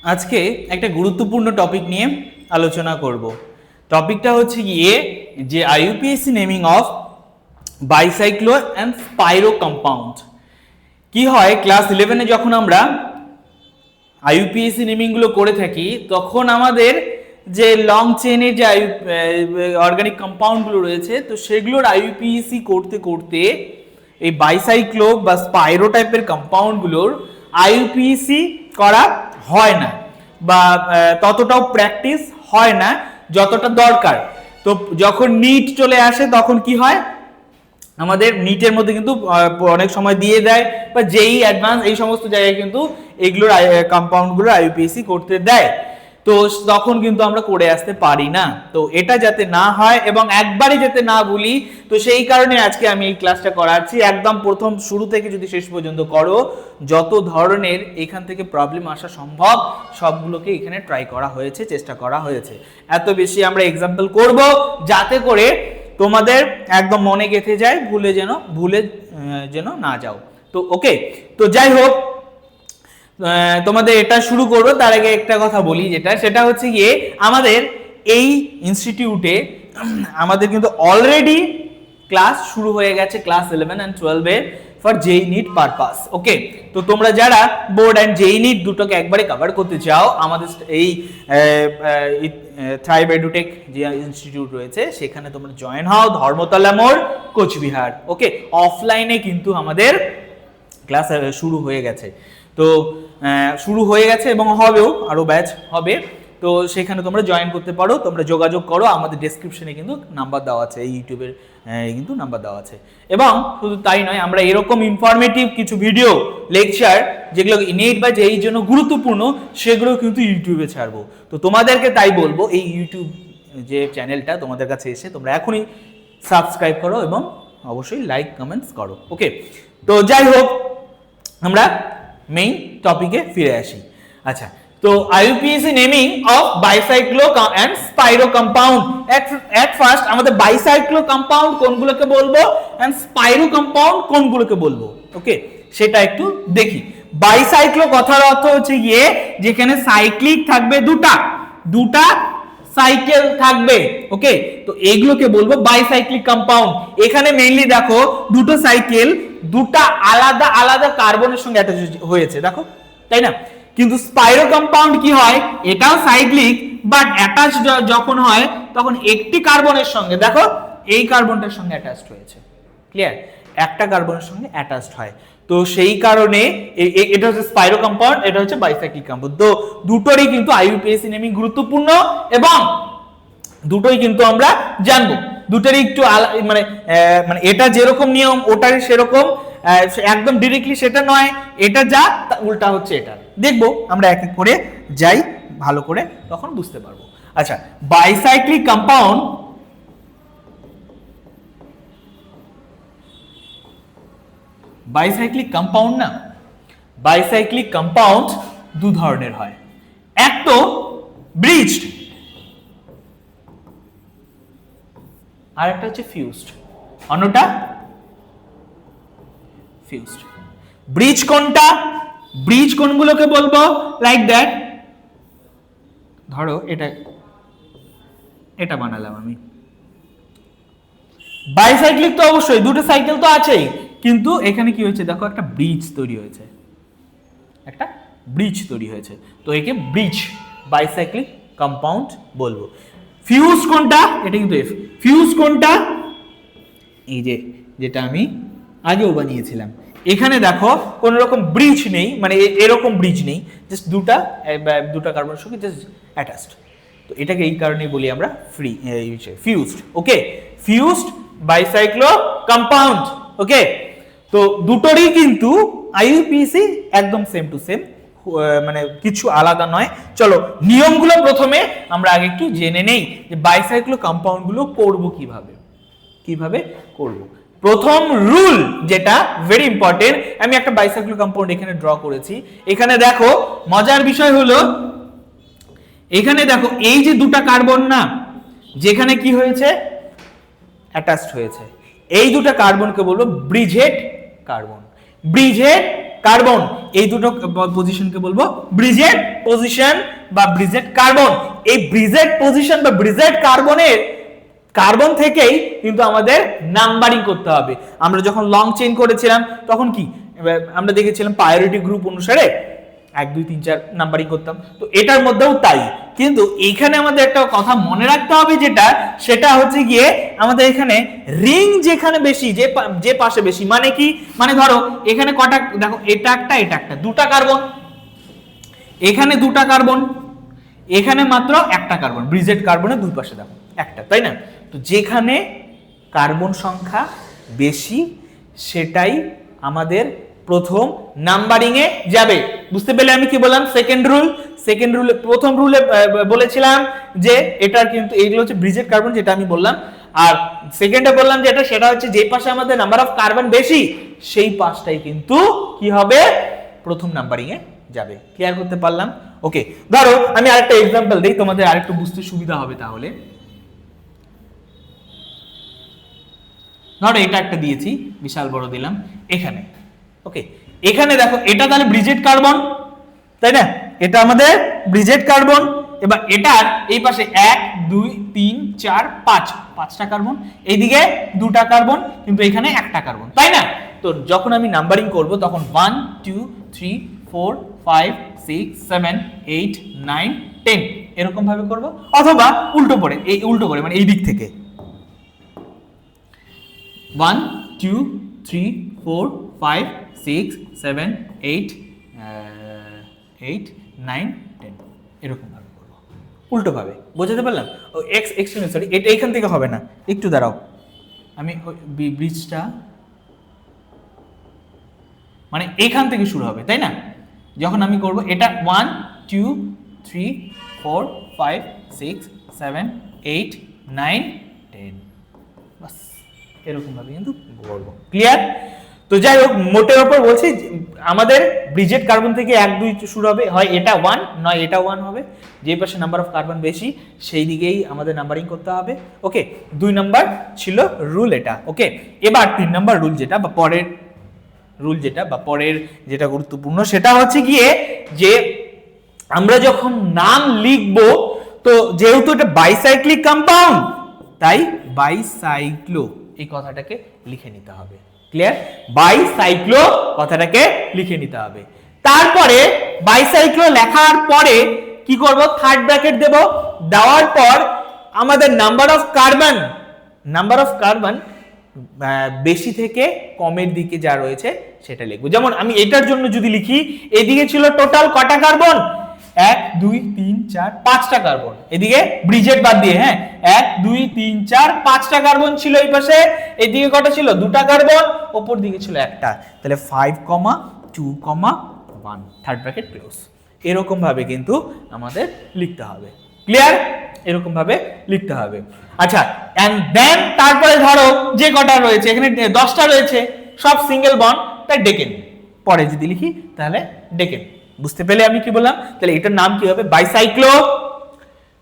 আজকে একটা গুরুত্বপূর্ণ টপিক নিয়ে আলোচনা করব। টপিকটা হচ্ছে গিয়ে যে IUPAC naming of bicyclo and spiro compound. কি হয়, ক্লাস 11-এ যখন আমরা আইইউপিএসসি নেমিংগুলো করে থাকি তখন আমাদের যে লং চেনের যে অর্গানিক কম্পাউন্ডগুলো রয়েছে তো সেগুলোর আইইউপিএসসি করতে করতে এই বাইসাইক্লো বা স্পাইরো টাইপের কম্পাউন্ডগুলোর আইইউপিএসসি করা হয় না বা ততটাও প্র্যাকটিস হয় না যতটা দরকার। তো যখন নিট চলে আসে তখন কি হয়, আমাদের নিটের মধ্যে কিন্তু অনেক সময় দিয়ে দেয় বা যেই অ্যাডভান্স এই সমস্ত জায়গায় কিন্তু এগুলোর কম্পাউন্ডগুলো আইইউপিএসসি করতে দেয়। তো তখন কিন্তু আমরা করে আসতে পারি না। তো এটা যাতে না হয় এবং একবারই যাতে না ভুলি, তো সেই কারণে আজকে আমি এই ক্লাসটা করাচ্ছি। একদম প্রথম শুরু থেকে যদি শেষ পর্যন্ত করো, যত ধরনের এখান থেকে প্রবলেম আসা সম্ভব সবগুলোকে এখানে ট্রাই করা হয়েছে, চেষ্টা করা হয়েছে। এত বেশি আমরা এক্সাম্পল করব যাতে করে তোমাদের একদম মনে গেঁথে যায়, ভুলে যেন না যাও। তো ওকে, তো যাই হোক, তোমাদের এটা শুরু করবো তার আগে একটা কথা বলি, সেটা হচ্ছে গিয়ে আমাদের এই ইনস্টিটিউটে আমাদের কিন্তু অলরেডি ক্লাস শুরু হয়ে গেছে, ক্লাস 11 and 12 এর ফর জেই নিট পারপাস। ওকে, তো তোমরা যারা বোর্ড অ্যান্ড জেই নিট দুটোকে একবারে কভার করতে চাও, আমাদের এই থ্রাইভ এডুটেক যে ইনস্টিটিউট রয়েছে সেখানে তোমরা জয়েন হও, ধর্মতলা মোড়, কোচবিহার। ওকে, অফলাইনে কিন্তু আমাদের ক্লাস শুরু হয়ে গেছে। তো শুরু হয়ে গেছে এবং হবেও, আরও ব্যাচ হবে। তো সেখানে তোমরা জয়েন করতে পারো, তোমরা যোগাযোগ করো, আমাদের ডেসক্রিপশনে কিন্তু নাম্বার দেওয়া আছে, এই ইউটিউবের কিন্তু নাম্বার দেওয়া আছে। এবং শুধু তাই নয়, আমরা এরকম ইনফরমেটিভ কিছু ভিডিও লেকচার যেগুলো নেট বা যেই জন্য গুরুত্বপূর্ণ সেগুলো কিন্তু ইউটিউবে ছাড়বো। তো তোমাদেরকে তাই বলবো, এই ইউটিউব যে চ্যানেলটা তোমাদের কাছে এসে তোমরা এখনই সাবস্ক্রাইব করো এবং অবশ্যই লাইক কমেন্টস করো। ওকে, তো যাই হোক, আমরা মেইন টপিকে ফিরে আসি। আচ্ছা, তো IUPAC naming of bicyclo and spiro compound. At first আমাদের বাইসাইক্লো কম্পাউন্ড কোনগুলোকে বলবো অ্যান্ড স্পাইরো কম্পাউন্ড কোনগুলোকে বলবো, ওকে, সেটা একটু দেখি। বাইসাইক্লো কথার অর্থ হচ্ছে গিয়ে যেখানে সাইক্লিক থাকবে, দুটা সাইকেল থাকবে। ওকে, তো এগুলোকে বলবো বাইসাইক্লিক কম্পাউন্ড। এখানে মেইনলি দেখো দুটো সাইকেল দুটা আলাদা আলাদা কার্বনের সঙ্গে অ্যাটাচ হয়েছে, দেখো, তাই না? কিন্তু স্পাইরো কম্পাউন্ড কি হয়, এটাও সাইক্লিক বাট অ্যাটাচ যখন হয় তখন একটি কার্বনের সঙ্গে, দেখো, এই কার্বনটার সঙ্গে অ্যাটাচড হয়েছে। ক্লিয়ার? একটা কার্বনের সঙ্গে অ্যাটাচড হয়। তো সেই কারণে এটা হচ্ছে স্পাইরো কম্পাউন্ড, এটা হচ্ছে বাইসাইক্লিক কম্পাউন্ড। তো দুটোরই কিন্তু আইইউপিএসসি নেমিং গুরুত্বপূর্ণ এবং দুটোই কিন্তু আমরা জানবো। দুটোরই একটু মানে এটা যেরকম নিয়ম ওটার সেরকম একদম ডিরেক্টলি সেটা নয়, এটা যা উল্টা হচ্ছে এটা। দেখবো আমরা এক এক করে যাই, ভালো করে তখন বুঝতে পারবো। আচ্ছা, বাইসাইক্লিক কম্পাউন্ড না, বাইসাইক্লিক কম্পাউন্ড দু ধরনের হয়। এক তো ব্রিজড, আর একটা হচ্ছে ফিউজড। অন্যটা ফিউজড। ব্রিজ কোনটা? ব্রিজ কোনগুলোকে বলবো? লাইক দ্যাট, ধরো এটা বানালাম আমি। বাইসাইক্লিক তো অবশ্যই দুটো সাইকেল তো আছেই, কিন্তু এখানে কি হয়েছে দেখো, একটা ব্রিজ তৈরি হয়েছে, তো একে ব্রিজ বাইসাইক্লিক কম্পাউন্ড বলবো। ফিউজ কোনটা? এটা কিন্তু এফ। ফিউজ কোনটা? এই যেটা আমি আগেও বানিয়েছিলাম। এখানে দেখো কোন রকম ব্রিজ নেই, মানে এরকম ব্রিজ নেই, জাস্ট দুটা কার্বনের সঙ্গে জাস্ট অ্যাটাচড। তো এটাকে এই কারণেই বলি আমরা ফিউজড। ওকে, ফিউজড বাইসাইক্লো কম্পাউন্ড। ওকে, তো দুটোরই কিন্তু আইইউপিএসসি একদম সেম টু সেম, মানে কিছু আলাদা নয়। চলো নিয়মগুলো প্রথমে আমরা আগে একটু জেনে নেই যে বাইসাইক্লো কম্পাউন্ড গুলো করবো কিভাবে করব। প্রথম রুল যেটা ভেরি ইম্পর্টেন্ট, আমি একটা বাইসাইক্লো কম্পাউন্ড এখানে ড্র করেছি। এখানে দেখো মজার বিষয় হলো, এখানে দেখো এই যে দুটা কার্বন না, যেখানে কি হয়েছে, অ্যাটাচড হয়েছে, এই দুটা কার্বনকে বলবো ব্রিজেড কার্বন। ব্রিজেড কার্বন, এই দুটো পজিশনকে বলবো ব্রিজেড পজিশন বা ব্রিজেড কার্বন। এই ব্রিজেড পজিশন বা ব্রিজেড কার্বনের কার্বন থেকেই কিন্তু আমাদের নাম্বারিং করতে হবে। আমরা যখন লং চেইন করেছিলাম তখন কি আমরা দেখেছিলাম প্রায়োরিটি গ্রুপ অনুসারে 1 2 3 4 নাম্বারিং করতাম, তো এটার মধ্যেও তাই। কিন্তু এখানে আমাদের একটা কথা মনে রাখতে হবে, সেটা হচ্ছে গিয়ে আমাদের এখানে রিং যেখানে বেশি, যে পাশে বেশি, মানে কি, মানে ধরো এখানে কটা, দেখো এটা একটা দুটা কার্বন, এখানে দুটা কার্বন, এখানে মাত্র একটা কার্বন, ব্রিজেড কার্বনের দুই পাশে দেখো একটা, তাই না? তো যেখানে কার্বন সংখ্যা বেশি সেটাই আমাদের প্রথম নাম্বারিং এ যাবে। বুঝতে পেলে আমি কি বললাম? সেকেন্ড রুলে, প্রথম রুলে বলেছিলাম যে এটার কিন্তু এইগুলো হচ্ছে ব্রিজেড কার্বন, যেটা আমি বললাম। আর সেকেন্ডে বললাম যে সেটা হচ্ছে যে পাশে আমাদের নাম্বার অফ কার্বন বেশি সেই পাশটাই কিন্তু কি হবে, প্রথম নাম্বারিং এ যাবে। ক্লিয়ার করতে পারলাম? ওকে, ধরো আমি আরেকটা এক্সাম্পল দেই, তোমাদের আরেকটু বুঝতে সুবিধা হবে। তাহলে ধরো এটা একটা দিয়েছি, বিশাল বড় দিলাম এখানে। ওকে, এখানে দেখো এটা তাহলে ব্রিজেড কার্বন, তাই না? এটা আমাদের ব্রিজেড কার্বন। এবার এটার এই পাশে 1 2 3 4 5 পাঁচটা কার্বন, এইদিকে দুটা কার্বন, কিন্তু এখানে একটা কার্বন, তাই না? তো যখন আমি নাম্বারিং করব তখন 1 2 3 4 5 6 7 8 9 10 এরকম ভাবে করব, অথবা উল্টো করে মানে এই দিক থেকে 1 2 3 4 5 6 7 8 8 9 10 এরকম ভাবে করব, উল্টো ভাবে। বোঝাতে পারলাম? ও সরি, এটা এখান থেকে হবে না, একটু দাঁড়াও, আমি ব্রিজটা মানে এইখান থেকে শুরু হবে, তাই না? যখন আমি করব এটা 1 2 3 4 5 6 7 8 9 10 বাস, এরকম ভাবে কিন্তু করব। ক্লিয়ার? তো যাই হোক, মোটের উপর বলছি আমাদের ব্রিজেড কার্বন থেকে 1 2 শুরু হবে, হয় এটা 1 নয় এটা 1 হবে, যে পাশে নাম্বার অফ কার্বন বেশি সেই দিকেই আমাদের নাম্বারিং করতে হবে। ওকে, 2 নাম্বার ছিল রুল এটা। ওকে, এবার 3 নাম্বার রুল যেটা বা পরের রুল যেটা গুরুত্বপূর্ণ, সেটা হচ্ছে গিয়ে যে আমরা যখন নাম লিখব, তো যেহেতু এটা বাইসাইক্লিক কম্পাউন্ড, তাই বাইসাইক্লো এই কথাটাকে লিখে নিতে হবে। ক্লিয়ার? বাইসাইক্লো কথাটাকে লিখে নিতে হবে। তারপরে বাইসাইক্লো লেখার পরে কি করব, থার্ড ব্র্যাকেট দেব, দেওয়ার পর আমাদের নাম্বার অফ কার্বন বেশি থেকে কমের দিকে যা রয়েছে সেটা লিখবো। যেমন আমি এটার জন্য যদি লিখি, এদিকে ছিল টোটাল কটা কার্বন, 1 2 3 4 5টা কার্বন, এদিকে ব্রিজেড বাদ দিয়ে, হ্যাঁ 1 2 3 4 5টা কার্বন ছিল এই পাশে, এদিকে কটা ছিল, দুটা কার্বন, উপর দিকে ছিল একটা, তাহলে 5 2 1 থার্ড ব্র্যাকেট ক্লোজ। এরকম ভাবে কিন্তু আমাদের লিখতে হবে। ক্লিয়ার? এরকম ভাবে লিখতে হবে। আচ্ছা, এন্ড দেন তারপরে ধরো যে কটা রয়েছে, এখানে 10টা রয়েছে, সব সিঙ্গেল বন্ড, তাই ডেকেন। পরে যদি লিখি তাহলে ডেকেন। বুঝতে পেলে আমি কি বললাম? তাহলে এটার নাম কি হবে, বাইসাইক্লো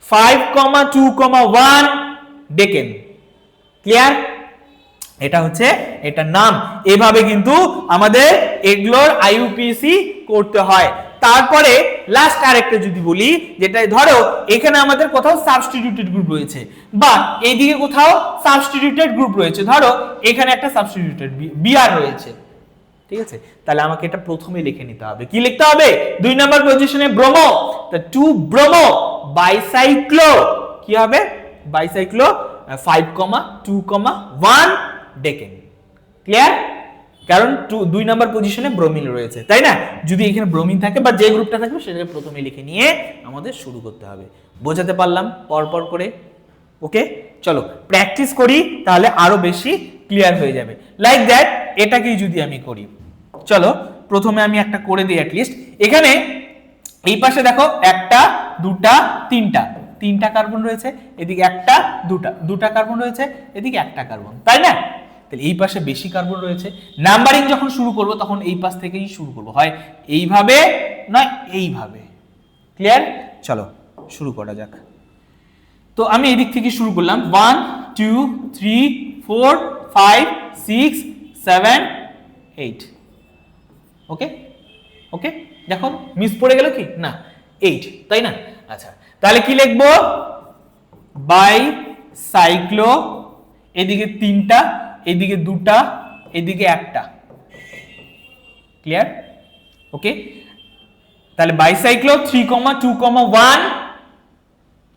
5 2 1 ডেকেন। ক্লিয়ার? এটা হচ্ছে এটার নাম। এভাবে কিন্তু আমাদের এগুলোর আইইউপিএসি করতে হয়। তারপরে লাস্ট আরেকটা যদি বলি, যেটা ধরো এখানে আমাদের কোথাও সাবস্টিটিউটেড গ্রুপ রয়েছে, বা এইদিকে কোথাও সাবস্টিটিউটেড গ্রুপ রয়েছে, ধরো এখানে একটা সাবস্টিটিউটেড বিআর রয়েছে, ঠিক আছে? তাহলে আমাকে এটা প্রথমে লিখে নিতে হবে। কি লিখতে হবে? 2 নাম্বার পজিশনে ব্রোমো, তা 2 ব্রোমো বাইসাইক্লো কি হবে, বাইসাইক্লো 5 2 1 ডেকেন। ক্লিয়ার? কারণ 2 নাম্বার পজিশনে ব্রোমিন রয়েছে, তাই না? যদি এখানে ব্রোমিন থাকে বা যে গ্রুপটা থাকবে সেটাকে প্রথমে লিখে নিয়ে আমাদের শুরু করতে হবে। বোঝাতে পারলাম পরপর করে? ওকে, চলো প্র্যাকটিস করি, তাহলে আরো বেশি ক্লিয়ার হয়ে যাবে। লাইক দ্যাট, এটাকেই যদি আমি করি, চলো প্রথমে আমি একটা করে দিই অ্যাটলিস্ট। এখানে এই পাশে দেখো 1 2 3টা কার্বন রয়েছে, এদিকে 1 2টা কার্বন রয়েছে, এদিকে একটা কার্বন, তাই না? তাহলে এই পাশে বেশি কার্বন রয়েছে। নাম্বারিং যখন শুরু করব তখন এই পাশ থেকেই শুরু করব, হয় এইভাবে নয় এইভাবে। ক্লিয়ার? চলো শুরু করা যাক। তো আমি এই দিক থেকে শুরু করলাম, 1 2 3 4 5 6 7 8। ওকে, ওকে, দেখো মিস পড়ে গেল কি না, 8, তাই না? আচ্ছা, তাহলে কি লিখবো, বাইসাইক্লো, এদিকে 3টা, এদিকে 2টা, এদিকে 1টা। ক্লিয়ার? ওকে, তাহলে বাইসাইক্লো 3,2,1,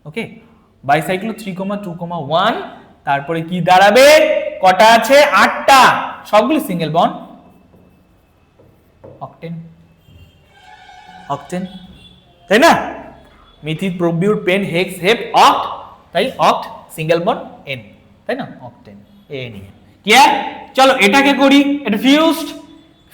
ওকে, বাইসাইক্লো 3,2,1, তারপরে কি দাঁড়াবে, কটা আছে, 8টা, সবগুলো সিঙ্গেল বন্ড, অক্টেন, অক্টেন, তাই না? মিথিল, প্রোপিউট, পেন, হেক্স, হেপ, অক্ট, তাই অক্ট, সিঙ্গেল বন্ড, এন, তাই না? Octane, N. ক্লিয়ার? চলো এটাকে করি, এটা ফিউজড,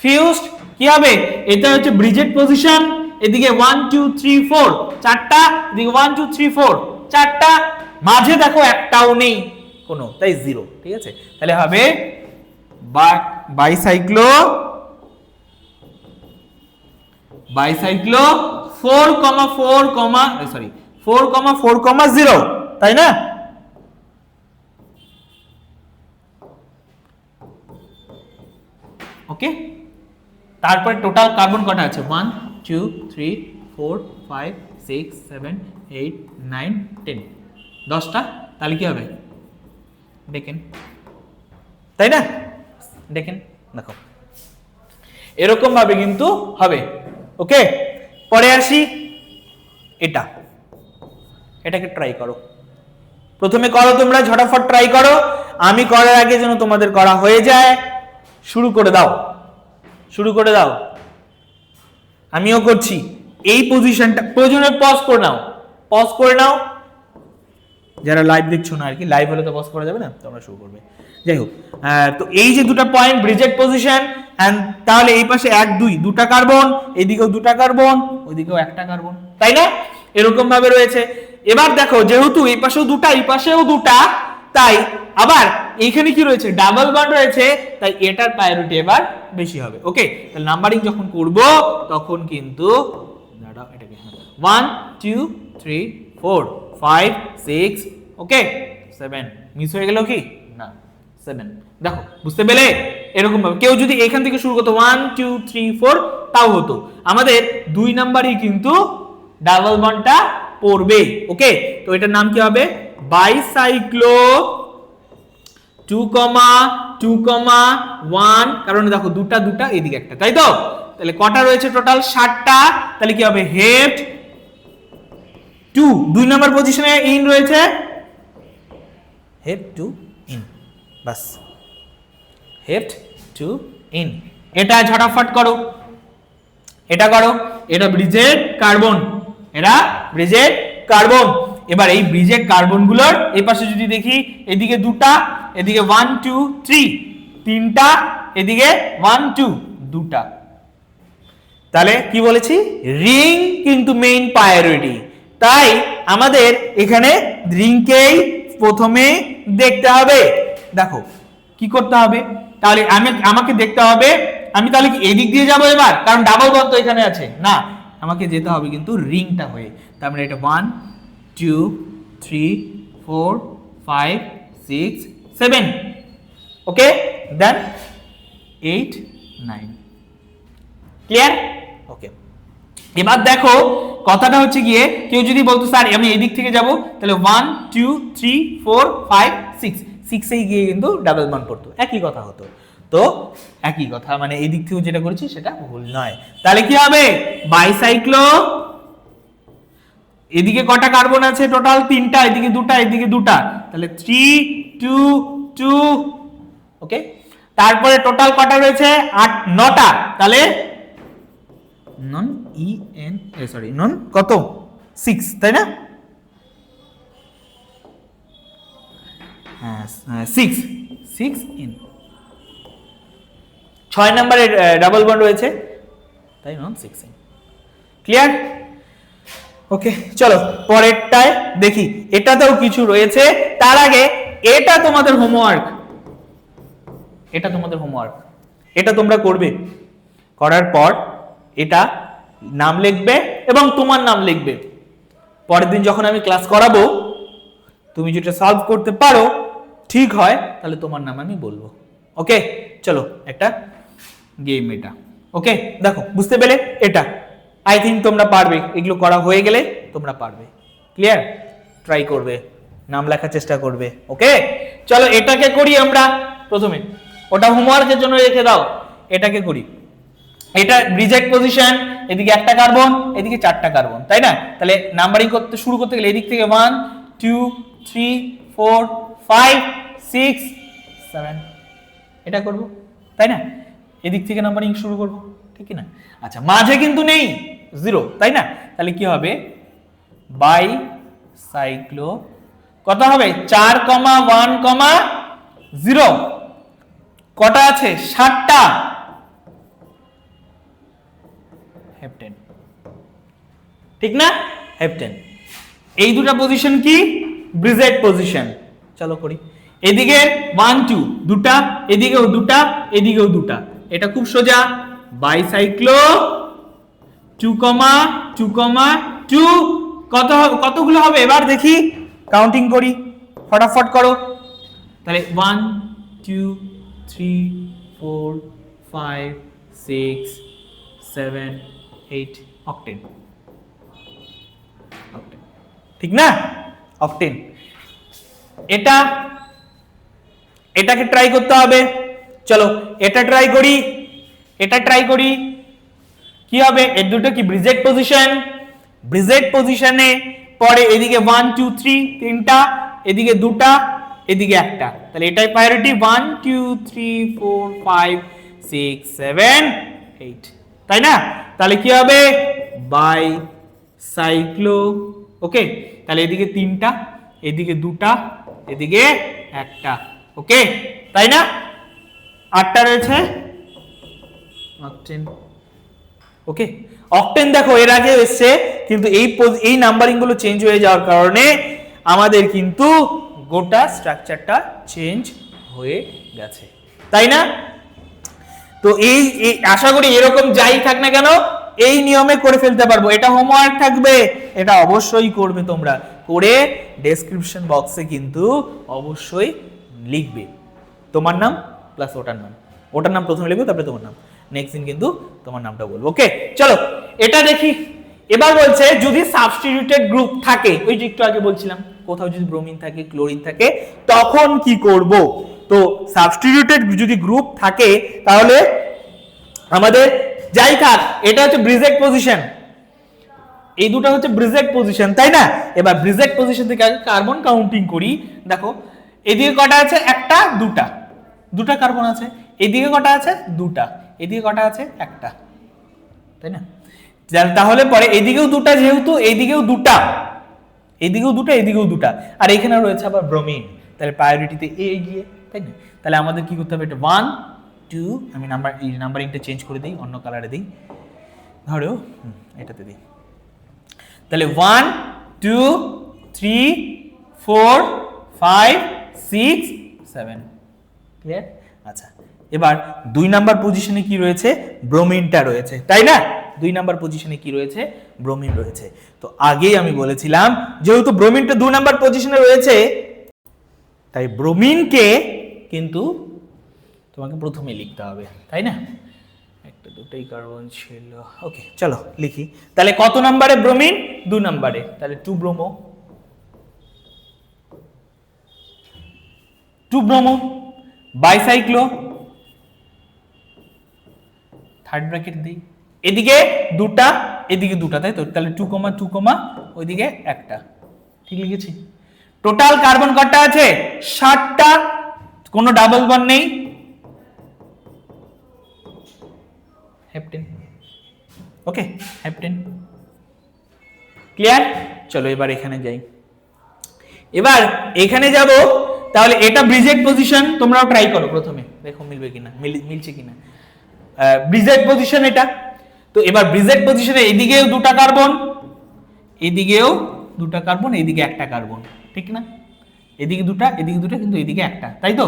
ফিউজড কি হবে, এটা হচ্ছে ব্রিজেড পজিশন, এদিকে 1 2 3 4 চারটা, এদিকে 1 2 3 4 চারটা, মাঝে দেখো একটাও নেই কোনো, তাই 0, ঠিক আছে? তাহলে হবে বাইসাইক্লো, বাইসাইক্লো 4,4,0, তাই না? ওকে, তারপরে টোটাল কার্বন কটা আছে, 1 2 3 4 5 6 7 8 9 10, 10টা। তাহলে কি হবে, দেখেন, তাই না? দেখেন, দেখো এরকম ভাবে কিন্তু হবে। ওকে, পরে আসি, এটাকে ট্রাই করো, প্রথমে করো তোমরা, ঝটাফট ট্রাই করো, আমি করার আগে যেন তোমাদের করা হয়ে যায়। শুরু করে দাও, শুরু করে দাও, আমিও করছি। এই পজিশনটা প্রয়োজনে পজ করে নাও, পজ করে নাও, যারা লাইভ দেখছো না আর কি, লাইভ হলে তো পজ করা যাবে না, তোমরা শুরু করবে। যাই হোক, তো এই যে দুটো পয়েন্ট ব্রিজেড পজিশন, এন্ড তাহলে এই পাশে 1 2 দুটা কার্বন, এইদিকেও দুটা কার্বন, ওইদিকেও একটা কার্বন, তাই না? এরকম ভাবে রয়েছে। এবার দেখো, যেহেতু এই পাশেও দুটা, এই পাশেও দুটা, তাই আবার এইখানে কি রয়েছে, ডাবল বন্ড রয়েছে, তাই এটার প্রায়োরিটি এবার বেশি হবে। ওকে, তাহলে নাম্বারিং যখন করব তখন কিন্তু এটাকে 1 2 3 4 5 6, ওকে 7, মিস হয়ে গেল কি না, 7, দেখো বুঝতে পেলে? এরকম ভাবে কেউ যদি এখান থেকে শুরু করতো 1 2 3 4, তাও হতো। আমাদের 2 নাম্বারই কিন্তু ডাবল বন্ডটা পড়বে। ওকে, তো এটার নাম কি হবে, বাইসাইক্লো 2,2,1, কারণ দেখো দুটা দুটা, এদিকে একটা, তাই তো? তাহলে কটা রয়েছে টোটাল, 7টা। তাহলে কি হবে, হেপ্ট 2, 2 নাম্বার পজিশনে ইন রয়েছে, হেপ্ট 2 ইন, বাস, হেপ্ট 2 ইন। এটা ঝটাফট করো, এটা করো, এটা ব্রিজেড কার্বন, এরা ব্রিজেড কার্বন। এবার এই ব্রিজেড কার্বন গুলোর এই পাশে যদি দেখি, এদিকে দুটা, এদিকে 1 2 3 তিনটা, এদিকে 1 2 দুটা। তাহলে কি বলেছি, রিং কিন্তু মেইন প্রায়োরিটি, তাই আমাদের এখানে রিংকেই প্রথমে দেখতে হবে। দেখো কি করতে হবে, তাহলে আমাকে দেখতে হবে, আমি তাহলে কি এদিক দিয়ে যাব এবার, কারণ ডাবল বন্ড তো এখানে আছে না, আমাকে যেতে হবে কিন্তু রিংটা হয়ে। তার মানে এটা 1 2 3 4 5 6 7, ওকে, দেন 8 9, ক্লিয়ার? ওকে, এবার দেখো কথাটা হচ্ছে গিয়ে, কেউ যদি বলতো স্যার আমি এই দিক থেকে যাব, তাহলে 1 2 3 4 5 6, 6 গিয়ে কিন্তু ডাবল বন্ড পড়তো, একই কথা হতো। তো একই কথা, মানে এই দিক থেকে যেটা করেছি সেটা ভুল নয়। তাহলে কি হবে, বাইসাইক্লো, এদিকে কটা কার্বন আছে টোটাল, 3টা, এদিকে দুটা, এদিকে দুটা, তাহলে 3 2 2, ওকে। তারপরে টোটাল কটা রয়েছে, 8 9টা, তাহলে নন ই এন সরি নন কত 6, তাই না? হ্যাঁ 6 ইন, 6 নম্বরে ডাবল বন্ড রয়েছে, তাই নন 6 ইন, ক্লিয়ার? ওকে, চলো পরেরটায় দেখি, এটাতেও কিছু রয়েছে। তার আগে এটা তোমাদের হোমওয়ার্ক, এটা তোমাদের হোমওয়ার্ক, এটা তোমরা করবে, করার পর এটা নাম লিখবে এবং তোমার নাম লিখবে। পরের দিন যখন আমি ক্লাস করাবো, তুমি যেটা সলভ করতে পারো ঠিক হয়, তাহলে তোমার নাম আমি বলবো। ওকে, চলো একটা গেম, এটা ওকে, দেখো বুঝতে পেলে? এটা আই থিঙ্ক তোমরা পারবে, এগুলো করা হয়ে গেলে তোমরা পারবে। ক্লিয়ার? ট্রাই করবে, নাম লেখার চেষ্টা করবে। ওকে, চলো এটাকে করি আমরা প্রথমে, ওটা হোমওয়ার্কের জন্য রেখে দাও। এটাকে করি, এটা রিজেক্ট পজিশন, এদিকে একটা কার্বন, এদিকে চারটা কার্বন, তাই না? তাহলে নাম্বারিং করতে শুরু করতে গেলে এদিক থেকে 1 2 3 4 5 6 7 এটা করব, তাই না? এদিক থেকে নাম্বারিং শুরু করব, ঠিক না? আচ্ছা, মাঝে কিন্তু নেই 0, তাই না? তাহলে কি হবে? বাই সাইক্লো কত হবে? 4, 1, 0 কটা আছে? 7টা হেপটেন, ঠিক না? হেপটেন। এই দুটো পজিশন কি? Bridget position. চলো করি, এদিকে 1 2 দুটা, এদিকেও দুটা, এদিকেও দুটা, এটা খুব সোজা। বাইসাইক্লো 2, 2, 2 কতগুলো হবে এবার দেখি, কাউন্টিং করি, ফটাফট করো। তাহলে 1 2 3 4 5 6 7 8 অক্টেন, ঠিক না? অক্টেন। এটাকে ট্রাই করতে হবে। চলো এটা ট্রাই করি, এটা ট্রাই করি। কি হবে? এর দুটো কি ব্রিজেট পজিশন? ব্রিজেট পজিশনে পরে এদিকে 1 2 3 তিনটা, এদিকে দুটা, এদিকে একটা, তাহলে এটাই প্রায়োরিটি। 1 2 3 4 5 6 7 8, তাই না? তাহলে কি হবে? By cyclo. ওকে, তাহলে এদিকে তিনটা, এদিকে দুটা, এদিকে একটা। ওকে, তাই না? 8টা রয়েছে অক্টেন। ওকে, অক্টেন দেখো এর আগে এসছে, কিন্তু এই নাম্বারিং গুলো চেঞ্জ হয়ে যাওয়ার কারণে আমাদের কিন্তু গোটা স্ট্রাকচারটা চেঞ্জ হয়ে গেছে, তাই না? তো এই আশা করি এরকম যাই থাক না কেন এই নিয়মে করে ফেলতে পারবো। এটা হোমওয়ার্ক থাকবে, এটা অবশ্যই করবে তোমরা, করে ডেসক্রিপশন বক্সে কিন্তু অবশ্যই লিখবে তোমার নাম প্লাস ওটার নাম। ওটার নাম প্রথমে লিখবে, তারপরে তোমার নাম, নেক্সট দিন কিন্তু তোমার নামটা বলবো। ওকে, চলো এটা দেখি। এবার বলছে যদি সাবস্টিটিউটেড গ্রুপ থাকে, ওই যে একটু আগে বলছিলাম, কোথাও যদি ব্রোমিন থাকে, ক্লোরিন থাকে, তখন কি করব? তো সাবস্টিটিউটেড যদি গ্রুপ থাকে তাহলে আমাদের যাই থাক, এটা হচ্ছে ব্রিজেট পজিশন, এই দুটো হচ্ছে ব্রিজেট পজিশন, তাই না? এবার ব্রিজেট পজিশন থেকে আগে কার্বন কাউন্টিং করি। দেখো এদিকে কটা আছে? একটা, দুটা, দুটা কার্বন আছে। এদিকে কটা আছে? দুটা, এদিকে কটা আছে? একটা, তাই না? তাহলে পরে এদিকেও দুটা, যেহেতু এইদিকেও দুটা, এদিকেও দুটা, এদিকেও দুটা, আর এখানে রয়েছে আবার ব্রোমিন, তাহলে প্রায়োরিটিতে এগিয়ে, তাই না? তাহলে আমাদের কি করতে হবে? এটা 1 2, আমি নাম্বারিংটা চেঞ্জ করে দিই, অন্য কালারে দিই, ধরো এটাতে দিই। তাহলে 1 2 3 4 5 6 7, ক্লিয়ার? আচ্ছা, এবার 2 নাম্বার পজিশনে কি রয়েছে? ব্রোমিনটা রয়েছে, তাই না? 2 নাম্বার পজিশনে কি রয়েছে? ব্রোমিন রয়েছে। তো আগেই আমি বলেছিলাম যেহেতু ব্রোমিনটা 2 নাম্বার পজিশনে রয়েছে, তাই ব্রোমিনকে কিন্তু তোমাকে প্রথমে লিখতে হবে, তাই না? একটা দুটোই কার্বন ছিল। ওকে, চলো লিখি। তাহলে কত নম্বরে ব্রোমিন? 2 নম্বরে, তাহলে 2 ব্রোমো, 2 ব্রোমো বাইসাইক্লো, থার্ড ব্র্যাকেট দিই, এদিকে দুটা, এদিকে দুটা, তাই তো? তাহলে 2, 2, ওইদিকে একটা, ঠিক লিখেছি। টোটাল কার্বন কটা আছে? 7টা, কোনো ডাবল বন্ড নেই, হেপটেন। ওকে, হেপটেন, ক্লিয়ার? চলো এবার এখানে যাই। এবার এখানে যাব, তাহলে এটা ব্রিজেট পজিশন, তোমরাও ট্রাই করো প্রথমে, দেখো মিলবে কিনা, মিলছে কিনা। ব্রিজেট পজিশন এটা। তো এবার ব্রিজেট পজিশনে এদিকেও দুটা কার্বন, এদিকেও দুটা কার্বন, এদিকে একটা কার্বন, ঠিক না? এদিকে দুটা, এদিকে দুটা, কিন্তু এদিকে একটা, তাই তো?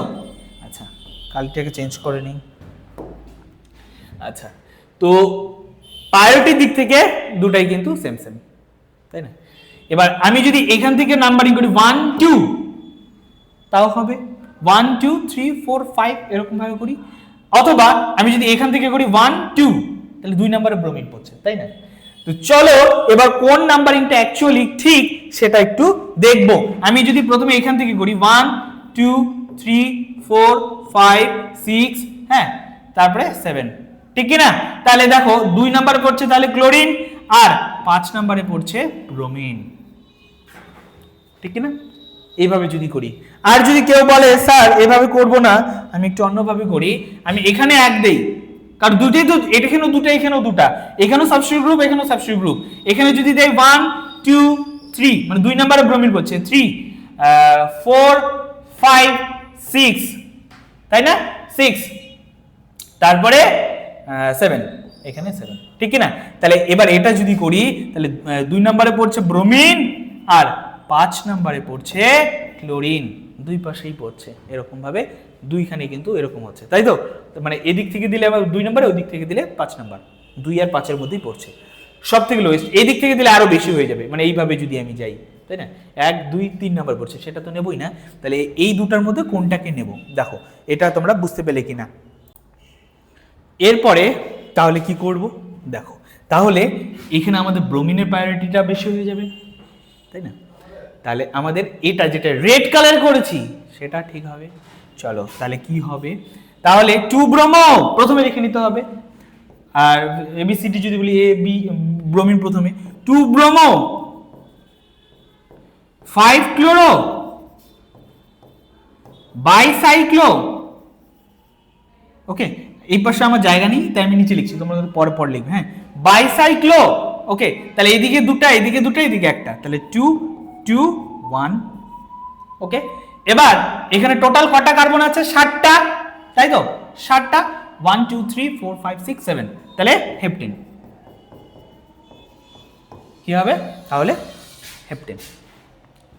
আচ্ছা, কালটাকে চেঞ্জ করে নিই। আচ্ছা, তো প্রায়োরিটির দিক থেকে দুটাই কিন্তু সেম সেম, তাই না? এবার আমি যদি এখান থেকে নাম্বারিং করি 1 2, তাও হবে 1 2 3 4 5 এরকম ভাবে করি, অথবা আমি যদি এখান থেকে করি 1 2 তাহলে 2 নম্বরে ব্রোমিন পড়ছে, তাই না? তো চলো এবার কোন নাম্বারিংটা অ্যাকচুয়ালি ঠিক সেটা একটু দেখবো। আমি যদি প্রথমে এখান থেকে করি 1 2 3 4 5 6, হ্যাঁ, তারপরে 7, ঠিক কি না? তাহলে দেখো 2 নম্বরে পড়ছে তাহলে ক্লোরিন, আর 5 নম্বরে পড়ছে ব্রোমিন, ঠিক কি না? এইভাবে যদি করি, আর যদি কেউ বলে স্যার এভাবে করব না, আমি একটু অন্যভাবে করি, আমি এখানে এক দেই, কারণ দুটোই তো, এখানেও দুটো এখানেও দুটো, এখানেও সাবস্টিটিউট গ্রুপ এখানেও সাবস্টিটিউট গ্রুপ, এখানে যদি দেই 1 2 3 মানে 2 নম্বরে ব্রোমিন পড়ছে 3 4 5 6, তাই না? 6, তারপরে 7, এখানে 7, ঠিক কি না? তাহলে এবার এটা যদি করি তাহলে 2 নম্বরে পড়ছে ব্রোমিন আর 5 নম্বরে পড়ছে ক্লোরিন, দুই পাশেই পড়ছে এরকম ভাবে, দুইখানে কিন্তু এরকম হচ্ছে, তাই তো? মানে এদিক থেকে দিলে আবার 2 নম্বরে, ওই দিক থেকে দিলে 5 নম্বর, 2 আর 5 এর মধ্যেই পড়ছে, সব থেকে লোয়েস্ট। এই দিক থেকে দিলে আরো বেশি হয়ে যাবে, মানে এইভাবে যদি আমি যাই, তাই না? 1 2 3 নম্বর পড়ছে, সেটা তো নেবই না, তাহলে এই দুটার মধ্যে কোনটাকে নেব, দেখো এটা তোমরা বুঝতে পেলে কিনা। এরপরে তাহলে কি করব, দেখো তাহলে এখানে আমাদের ব্রোমিনের প্রায়োরিটিটা বেশি হয়ে যাবে, তাই না? তাহলে আমাদের এটা যেটা রেড কালার করেছি সেটা ঠিক হবে। চলো তাহলে কি হবে, তাহলে 2 ব্রোমো প্রথমে লিখে নিতে হবে, আর এবিসিডি যদি বলি এ বি, ব্রোমিন প্রথমে 2 ব্রোমো 5 ক্লোরো বাইসাইক্লো, ওকে, এই পাশে আমার জায়গা নেই তাই আমি নিচে লিখছি, তোমরা পরে পরে লিখবে, হ্যাঁ, বাইসাইক্লো, ওকে, তাহলে এইদিকে দুটো এদিকে দুটো এদিকে একটা, তাহলে 2 2 1, ওকে। এবার এখানে টোটাল কটা কার্বন আছে, 60টা, তাই তো? 60টা, 1 2 3 4 5 6 7, তাহলে হেপটেন কি হবে, তাহলে হেপটেন।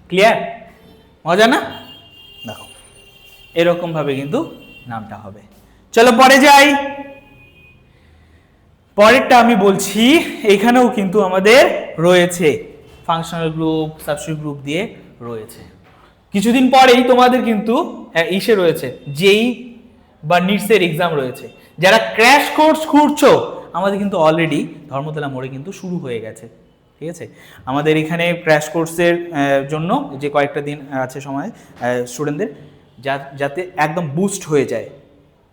ক্লিয়ার? মজা না? দেখো এরকম ভাবে কিন্তু নামটা হবে। চলো পরে যাই, পরেরটা আমি বলছি, এখানেও কিন্তু আমাদের রয়েছে ফাংশনাল গ্রুপ সাবস্টিটিউট গ্রুপ দিয়ে রয়েছে। কিছুদিন পরেই তোমাদের কিন্তু ইসে রয়েছে, জেই বা নিটসের এক্সাম রয়েছে। যারা ক্র্যাশ কোর্স খুঁজছো, আমাদের কিন্তু অলরেডি ধর্মতলা মোড়ে কিন্তু শুরু হয়ে গেছে, ঠিক আছে? আমাদের এখানে ক্র্যাশ কোর্সের জন্য যে কয়েকটা দিন আছে সময় স্টুডেন্টদের, যাতে একদম বুস্ট হয়ে যায়,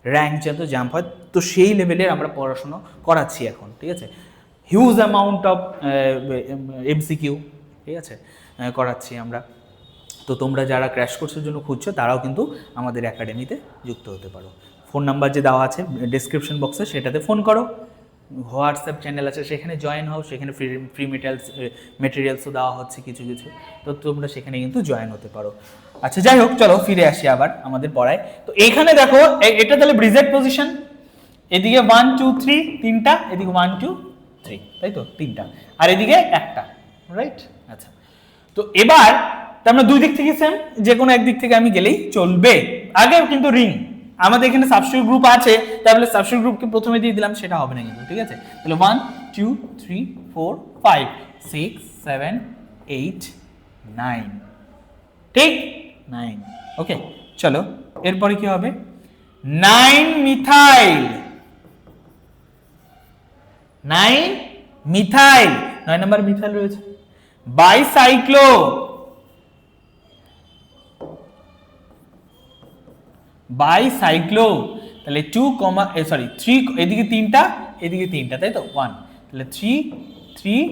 র্যাঙ্ক যাতে জাম্প হয়, তো সেই লেভেলের আমরা পড়াশোনা করাচ্ছি এখন, ঠিক আছে? হিউজ অ্যামাউন্ট অফ এমসিকিউ, ঠিক আছে, করাচ্ছি আমরা। তো তোমরা যারা ক্র্যাশ কোর্সের জন্য খুঁজছো তারাও কিন্তু আমাদের একাডেমিতে যুক্ত হতে পারো। ফোন নাম্বার যে দেওয়া আছে ডেসক্রিপশন বক্সে, সেটাতে ফোন করো, হোয়াটসঅ্যাপ চ্যানেল আছে সেখানে জয়েন হও, সেখানে ফ্রি মেটেরিয়ালসও দেওয়া হচ্ছে কিছু কিছু, তো তোমরা সেখানে কিন্তু জয়েন হতে পারো। আচ্ছা যাই হোক, চলো ফিরে আসি আবার আমাদের পড়ায়। তো এইখানে দেখো এটা তাহলে ব্রিজেড পজিশন, এদিকে 1 2 3 তিনটা, এদিকে 1 2 3, তাই তো? তিনটা, আর এদিকে একটা, রাইট? আচ্ছা, তো এবার আমরা দুই দিক থেকে সেম, যে কোনো একদিক থেকে আমি গেলেই চলবে। আগে কিন্তু রিং, আমাদের এখানে সাবস্টিটিউট গ্রুপ আছে, তাহলে সাবস্টিটিউট গ্রুপকে প্রথমে দিয়ে দিলাম, সেটা হবে না কিন্তু, ঠিক আছে? তাহলে 1 2 3 4 5 6 7 8 9, ঠিক? 9, ওকে। চলো এরপরে কি হবে, 9 মিথাইল, 9 মিথাইল, 9 নম্বর মিথাইল রয়েছে, বাইসাইক্লো, বাইসাইক্লো, তাহলে 2 3, এদিকে তিনটা এদিকে তিনটা, তাই তো? 1, তাহলে 3 3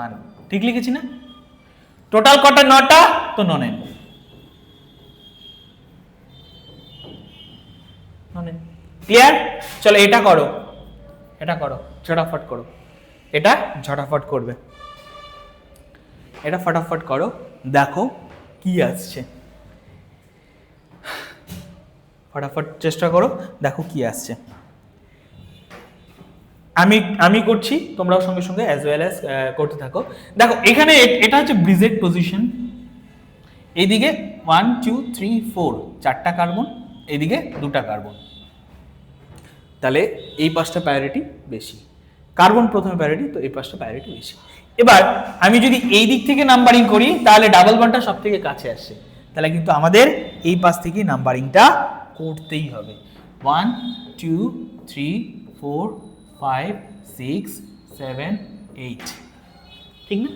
1, ঠিক লিখেছি না? টোটাল কটা, 9টা, তো 9, ক্লিয়ার? চলো এটা করো, এটা করো, ঝটাফট করো, এটা ঝটাফট করবে, এটা ফটাফট করো, দেখো কি আসছে, ফটাফট চেষ্টা করো, দেখো কি আসছে। আমি করছি, তোমরাও সঙ্গে সঙ্গে অ্যাজ ওয়েল অ্যাজ করতে থাকো। দেখো এখানে এটা হচ্ছে ব্রিজেড পজিশন, এইদিকে 1 2 3 4 চারটা কার্বন, এইদিকে দুটা কার্বন, তাহলে এই পাঁচটা প্রায়োরিটি বেশি, কার্বন প্রথমে প্রায়োরিটি, তো এই পাঁচটা প্রায়োরিটি বেশি। এবার আমি যদি এই দিক থেকে নাম্বারিং করি, তাহলে ডাবল বন্ডটা সব থেকে কাছে আসছে, তাহলে কিন্তু আমাদের এই পাশ থেকে নাম্বারিংটা করতেই হবে। 1 2 3 4 5 6 7 8, ঠিক না?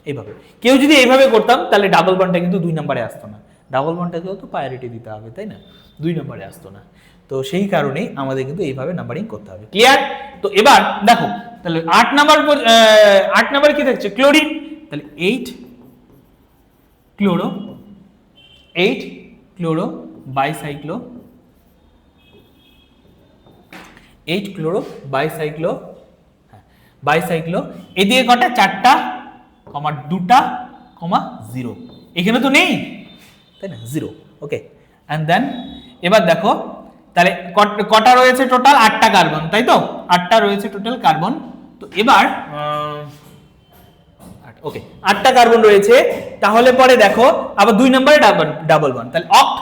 এইভাবে কেউ যদি এইভাবে করতাম তাহলে ডাবল বন্ডটা কিন্তু 2 নম্বরে আসতো না, ডাবল বন্ডটাকেও তো প্রায়োরিটি দিতে হবে, তাই না? 2 নম্বরে আসতো না। তো সেই কারণেই আমাদের কিন্তু এইভাবে নাম্বারিং করতে হবে। ক্লিয়ার? তো এবার দেখো তাহলে 8 নাম্বার কি থাকছে? ক্লোরিন। তাহলে 8 ক্লোরো বাইসাইক্লো, 8 ক্লোরো বাইসাইক্লো, এদিকে কটা? 4টা, কমা 2টা, কমা 0, এখানে তো নেই, তাই না? 0। ওকে, এন্ড দেন এবার দেখো তাহলে কটা রয়েছে টোটাল? 8টা কার্বন, তাই তো? 8টা রয়েছে টোটাল কার্বন। তো এবার ওকে 8টা কার্বন রয়েছে, তাহলে পরে দেখো আবার 2 নম্বরে ডাবল বন্ড, তাহলে অক্ট,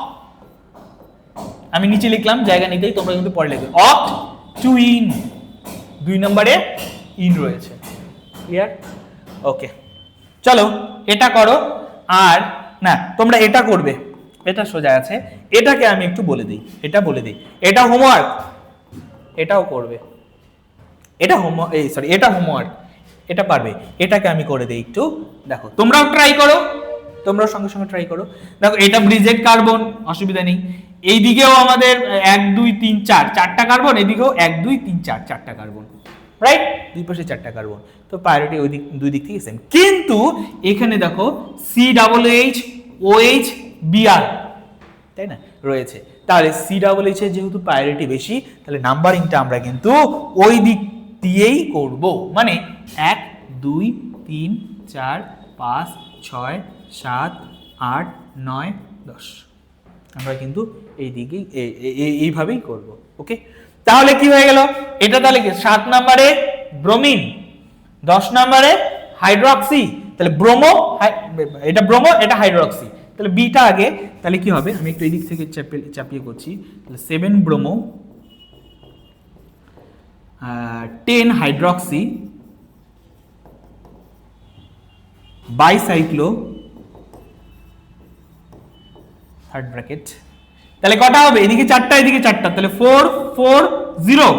আমি নিচে লিখলাম জায়গা নিতেই, তোমরা কিন্তু পরে লিখবে অক্ট টুইন, 2 নম্বরে ইন রয়েছে। ক্লিয়ার? ওকে, চলো এটা করো। আর না, তোমরা এটা করবে, এটা সোজা আছে, এটাকে আমি একটু বলে দিই, এটা হোমওয়ার্ক, এটাও করবে, এটা হোমওয়ার্ক, এটা পারবে, এটাকে আমি করে দিই একটু। দেখো তোমরাও ট্রাই করো, তোমরাও সঙ্গে সঙ্গে ট্রাই করো। দেখো এটা ব্রিজেড কার্বন, অসুবিধা নেই। এই দিকেও আমাদের 1 2 3 4 4টা কার্বন, এদিকেও 1 2 3 4 4টা কার্বন, রাইট? দুই পাশে 4টা কার্বন, তো প্রায়োরিটি ওই দিক, দুই দিক থেকে সেম। কিন্তু এখানে দেখো COOH OH BR, তাই না, রয়েছে। তাহলে COOH এর যেহেতু প্রায়োরিটি বেশি, তাহলে নাম্বারিংটা আমরা কিন্তু ওই দিক দিয়েই করব, মানে 1 2 3 4 5 6 7 8 9 10, আমরা কিন্তু এই দিকে এইভাবেই করব। ওকে, তাহলে কি হয়ে গেল? এটা তাহলে কি 7 নম্বরে ব্রোমিন, 10 নম্বরে হাইড্রোক্সি, তাহলে এটা ব্রোমো, এটা হাইড্রোক্সি, তাহলে বিটা আগে, তাহলে কি হবে? আমি একটু এই দিক থেকে চাপিয়ে করছি, তাহলে 7 ব্রোমো 10 হাইড্রোক্সি বাইসাইক্লো, থার্ড ব্র্যাকেট, তাহলে কটা হবে? এদিকে 4টা, এদিকে 4টা, তাহলে 4 4 0।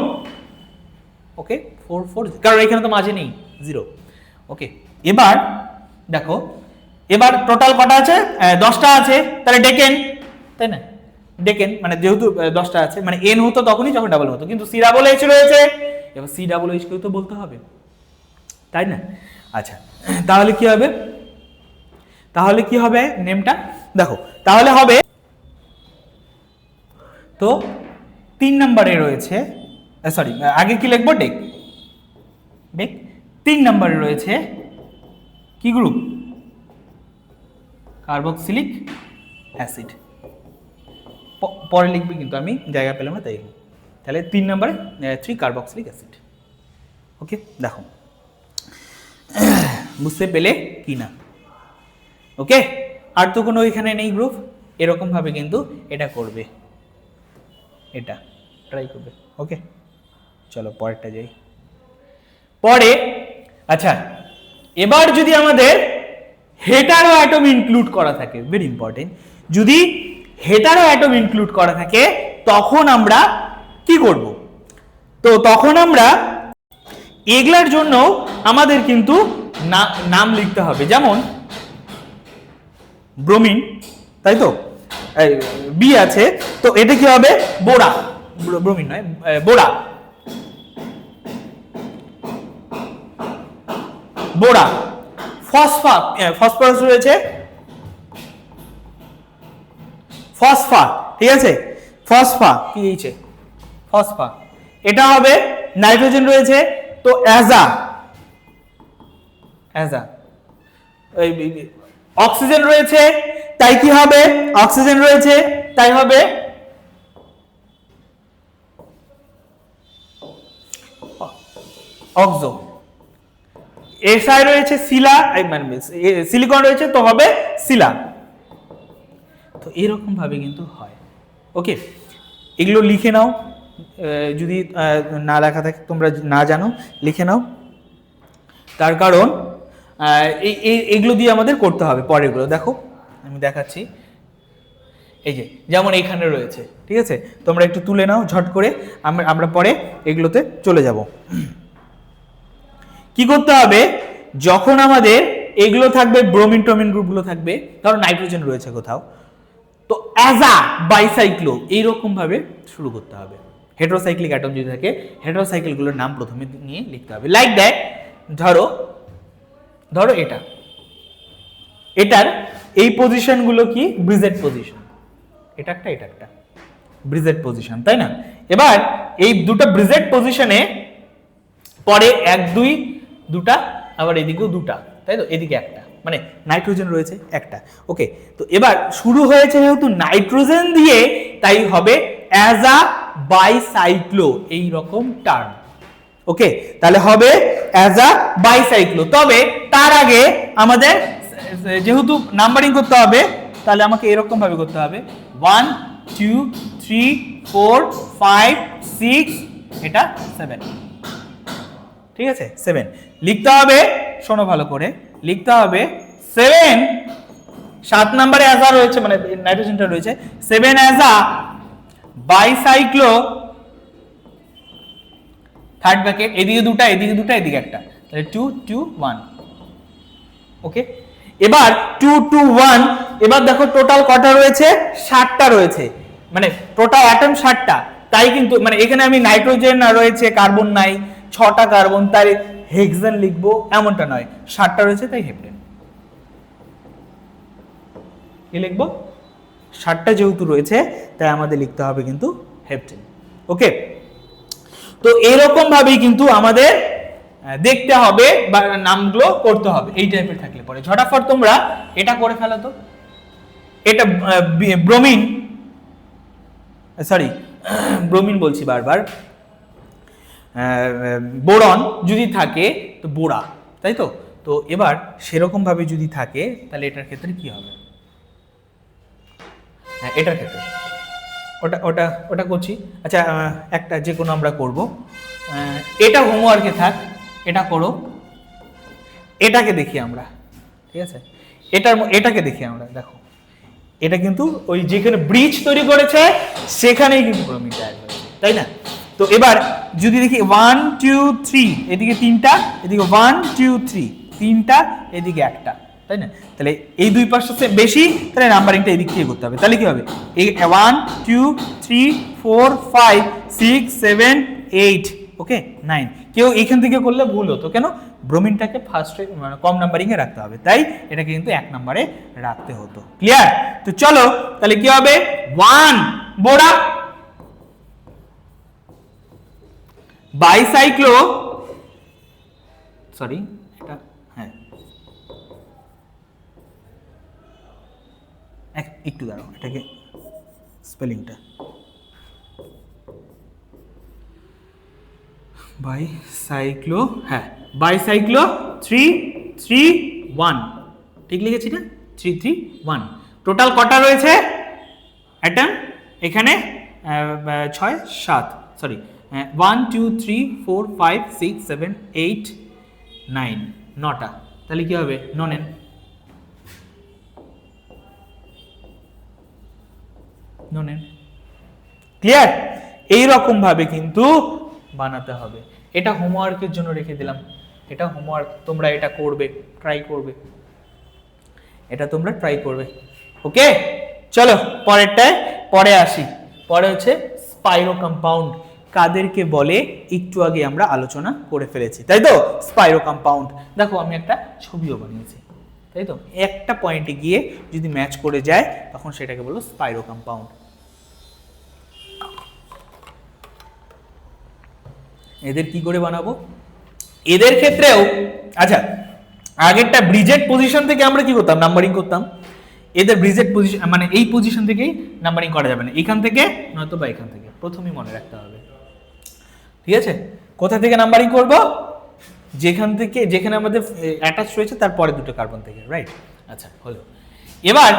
ওকে, 4 4, কারণ এখানে তো মাঝে নেই 0। ওকে, এবার দেখো, এবার টোটাল কটা আছে? 10টা আছে, তাহলে ডেকেন, তাই না? ডেকেন মানে যেহেতু 10টা আছে, মানে এন হতো তখনই যখন ডাবল হতো, কিন্তু COOH রয়েছে, এবার COOH কেও তো বলতে হবে, তাই না? আচ্ছা, তাহলে কি হবে নেমটা? দেখো তাহলে হবে, তো 3 নম্বরে রয়েছে, সরি আগে কি লিখবো? ডেক। 3 নম্বরে রয়েছে কি গ্রুপ? Carboxylic acid. পরে লিখবি, কিন্তু আমি জায়গা পেলাম না, তাই। তাহলে 3 নম্বরে 3 কার্বক্সিলিক অ্যাসিড। ওকে, দেখো বুঝতে পেলে কি না? ওকে, আর তো কোনো এখানে নেই গ্রুপ, এরকম ভাবে কিন্তু এটা করবে, এটা ট্রাই করবে। ওকে, চলো পরেরটা যাই। পরে আচ্ছা, এবার যদি আমাদের হেটারো অ্যাটম ইনক্লুড করা থাকে, ভেরি ইম্পর্টেন্ট, যদি হেটারো অ্যাটম ইনক্লুড করা থাকে তখন আমরা কি করব? তো তখন আমরা এগুলার জন্য আমাদের কিন্তু নাম লিখতে হবে, যেমন ব্রোমিন, তাই তো, বি আছে, তো এটা কি হবে? বোরা, ব্রোমিন নয়, বোরা, বোরা। ফসফরাস রয়েছে, ফসফা, ঠিক আছে, ফসফা কি হয়েছে? ফসফা, এটা হবে। নাইট্রোজেন রয়েছে, তো অ্যাজা, অক্সিজেন রয়েছে, তাই কি হবে? অক্সিজেন রয়েছে, তাই হবে অক্সো। এসআই রয়েছে সিলা, সিলিকন রয়েছে, তো হবে সিলা। তো এরকম ভাবে কিন্তু হয়। ওকে, এগুলো লিখে নাও, যদি না লেখা থাকে, তোমরা না জানো লিখে নাও, তার কারণ এগুলো দিয়ে আমাদের করতে হবে পরেরগুলো। দেখো আমি দেখাচ্ছি, এই যে যেমন এখানে রয়েছে, ঠিক আছে? তোমরা একটু তুলে নাও ঝট করে, আমরা পরে এগুলোতে চলে যাব। কি করতে হবে, যখন আমাদের এগুলো থাকবে, ব্রোমিন টোমিন গ্রুপগুলো থাকবে, ধরো নাইট্রোজেন রয়েছে কোথাও, তো অ্যাজ আ বাইসাইক্লো এইরকম ভাবে শুরু করতে হবে। হেটেরোসাইক্লিক অ্যাটম যদি থাকে, হেটেরোসাইকেলগুলোর নাম প্রথমে নিয়ে লিখতে হবে। লাইক দ্যাট, ধরো এটার এই পজিশনগুলো কি ব্রিজেড পজিশন, এটা একটা ব্রিজেড পজিশন, তাই না? এবার এই দুটো ব্রিজেড পজিশনে পরে 1 2 দুটা, আবার এদিকেও দুটা, তাই তো? এদিকে একটা, মানে নাইট্রোজেন রয়েছে একটা। ওকে, তো এবার শুরু হয়েছে যেহেতু নাইট্রোজেন দিয়ে, তাই হবে অ্যাজ আ বাইসাইক্লো এই রকম টার্ম। ওকে, তাহলে হবে অ্যাজ আ বাইসাইক্লো। তবে তার আগে আমাদের যেহেতু নাম্বারিং করতে হবে, তাহলে আমাকে এরকম ভাবে করতে হবে 1 2 3 4 5 6, এটা 7, ঠিক আছে? 7 লিখতে হবে, শোনো ভালো করে, লিখতে হবে 7 7 নম্বরে অ্যাজ আ রয়েছে, মানে নাইট্রোজেনটা রয়েছে 7 অ্যাজ আ বাইসাইক্লো, থার্ড ব্র্যাকেট, এদিকে দুটা এদিকে একটা, তাহলে 2 2 1। ওকে, এবার 2 2 1, এবার দেখো টোটাল কটা রয়েছে, 60টা রয়েছে, মানে টোটাল অ্যাটম 60টা। তাই কিন্তু মানে এখানে আমি নাইট্রোজেন রয়েছে, কার্বন নাই, 6টা কার্বন, তাই হেক্সেন লিখবো এমনটা নয়, 60টা রয়েছে তাই হেপ্টেন। কি লিখবো, 60টা যেহেতু রয়েছে তাই আমাদের লিখতে হবে কিন্তু হেপ্টেন। ওকে, তো এরকম ভাবেই কিন্তু আমাদের দেখতে হবে বা নামগুলো করতে হবে। এই টাইপের থাকলে পরে ঝটাফট তোমরা এটা করে ফেলো তো। এটা ব্রোমিন, সরি ব্রোমিন বলছি বারবার, বোরন যদি থাকে তো বোরা, তাই তো? তো এবার সেরকম ভাবে যদি থাকে তাহলে এটার ক্ষেত্রে কি হবে, হ্যাঁ এটার ক্ষেত্রে ওটা ওটা ওটা করছি। আচ্ছা, একটা যে কোনো আমরা করব, এটা হোমওয়ার্কে থাক, এটা করো, এটাকে দেখি আমরা, ঠিক আছে? এটাকে দেখি আমরা, দেখো এটা কিন্তু ওই যেখানে ব্রিজ তৈরি করেছে সেখানেই কিন্তু ব্রোমিনটা অ্যাড হয়েছে, তাই না? তো এবার যদি দেখি 1 2 3, এদিকে 3টা, এদিকে 1 2 3 3টা, এদিকে একটা, তাই না? তাহলে এই দুই পাশে বেশি, তাহলে নাম্বারিংটা এদিক থেকে করতে হবে। তাহলে কি হবে, 1 2 3 4 5 6 7 8, ওকে 9। কেউ এখান থেকে করলে ভুল হতো, কেন? ব্রোমিনটাকে ফার্স্টে মানে কম নাম্বারিং এ রাখতে হবে, তাই এটাকে কিন্তু 1 নম্বরে রাখতে হতো। ক্লিয়ার? তো চলো তাহলে কি হবে, 1 বোরা বাইসাইক্লো, সরি এটা, হ্যাঁ একটু দাঁড়াও, এটাকে স্পেলিংটা বাইসাইক্লো, হ্যাঁ বাইসাইক্লো 3 3 1, ঠিক লিখেছি না? 3 3 1। টোটাল কটা রয়েছে অ্যাটম এখানে, 6 7, সরি 1 2 3 4 5 6 7 8 9, 9টা। তাহলে কি হবে, ননেন। ক্লিয়ার? এইরকম ভাবে কিন্তু বানাতে হবে। এটা হোমওয়ার্কের জন্য রেখে দিলাম, এটা হোমওয়ার্ক, তোমরা এটা করবে, ট্রাই করবে, এটা তোমরা ট্রাই করবে। ওকে, চলো পরেরটায় পরে আসি। পরে হচ্ছে স্পাইরো কম্পাউন্ড কাদেরকে বলে একটু আগে আমরা আলোচনা করে ফেলেছি, তাই তো? স্পাইরো কম্পাউন্ড, দেখো আমি একটা ছবিও বানিয়েছি, তাই তো? একটা পয়েন্টে গিয়ে যদি ম্যাচ করে যায় তখন সেটাকে বলো স্পাইরো কম্পাউন্ড। এদের কি করে বানাবো, এদের ক্ষেত্রেও আচ্ছা আগেরটা ব্রিজেড পজিশন থেকে আমরা কি করতাম, নাম্বারিং করতাম। এদের ব্রিজেড পজিশন মানে এই পজিশন থেকেই নাম্বারিং করা যাবে না, এখান থেকে নয়তো বা এখান থেকে, প্রথমেই মনে রাখতে হবে, ঠিক আছে? কোথা থেকে নাম্বারিং করব, যেখান থেকে যেখানে আমাদের অ্যাটাচ রয়েছে তারপরে দুটো কার্বন থেকে, রাইট? আচ্ছা হলো। এবার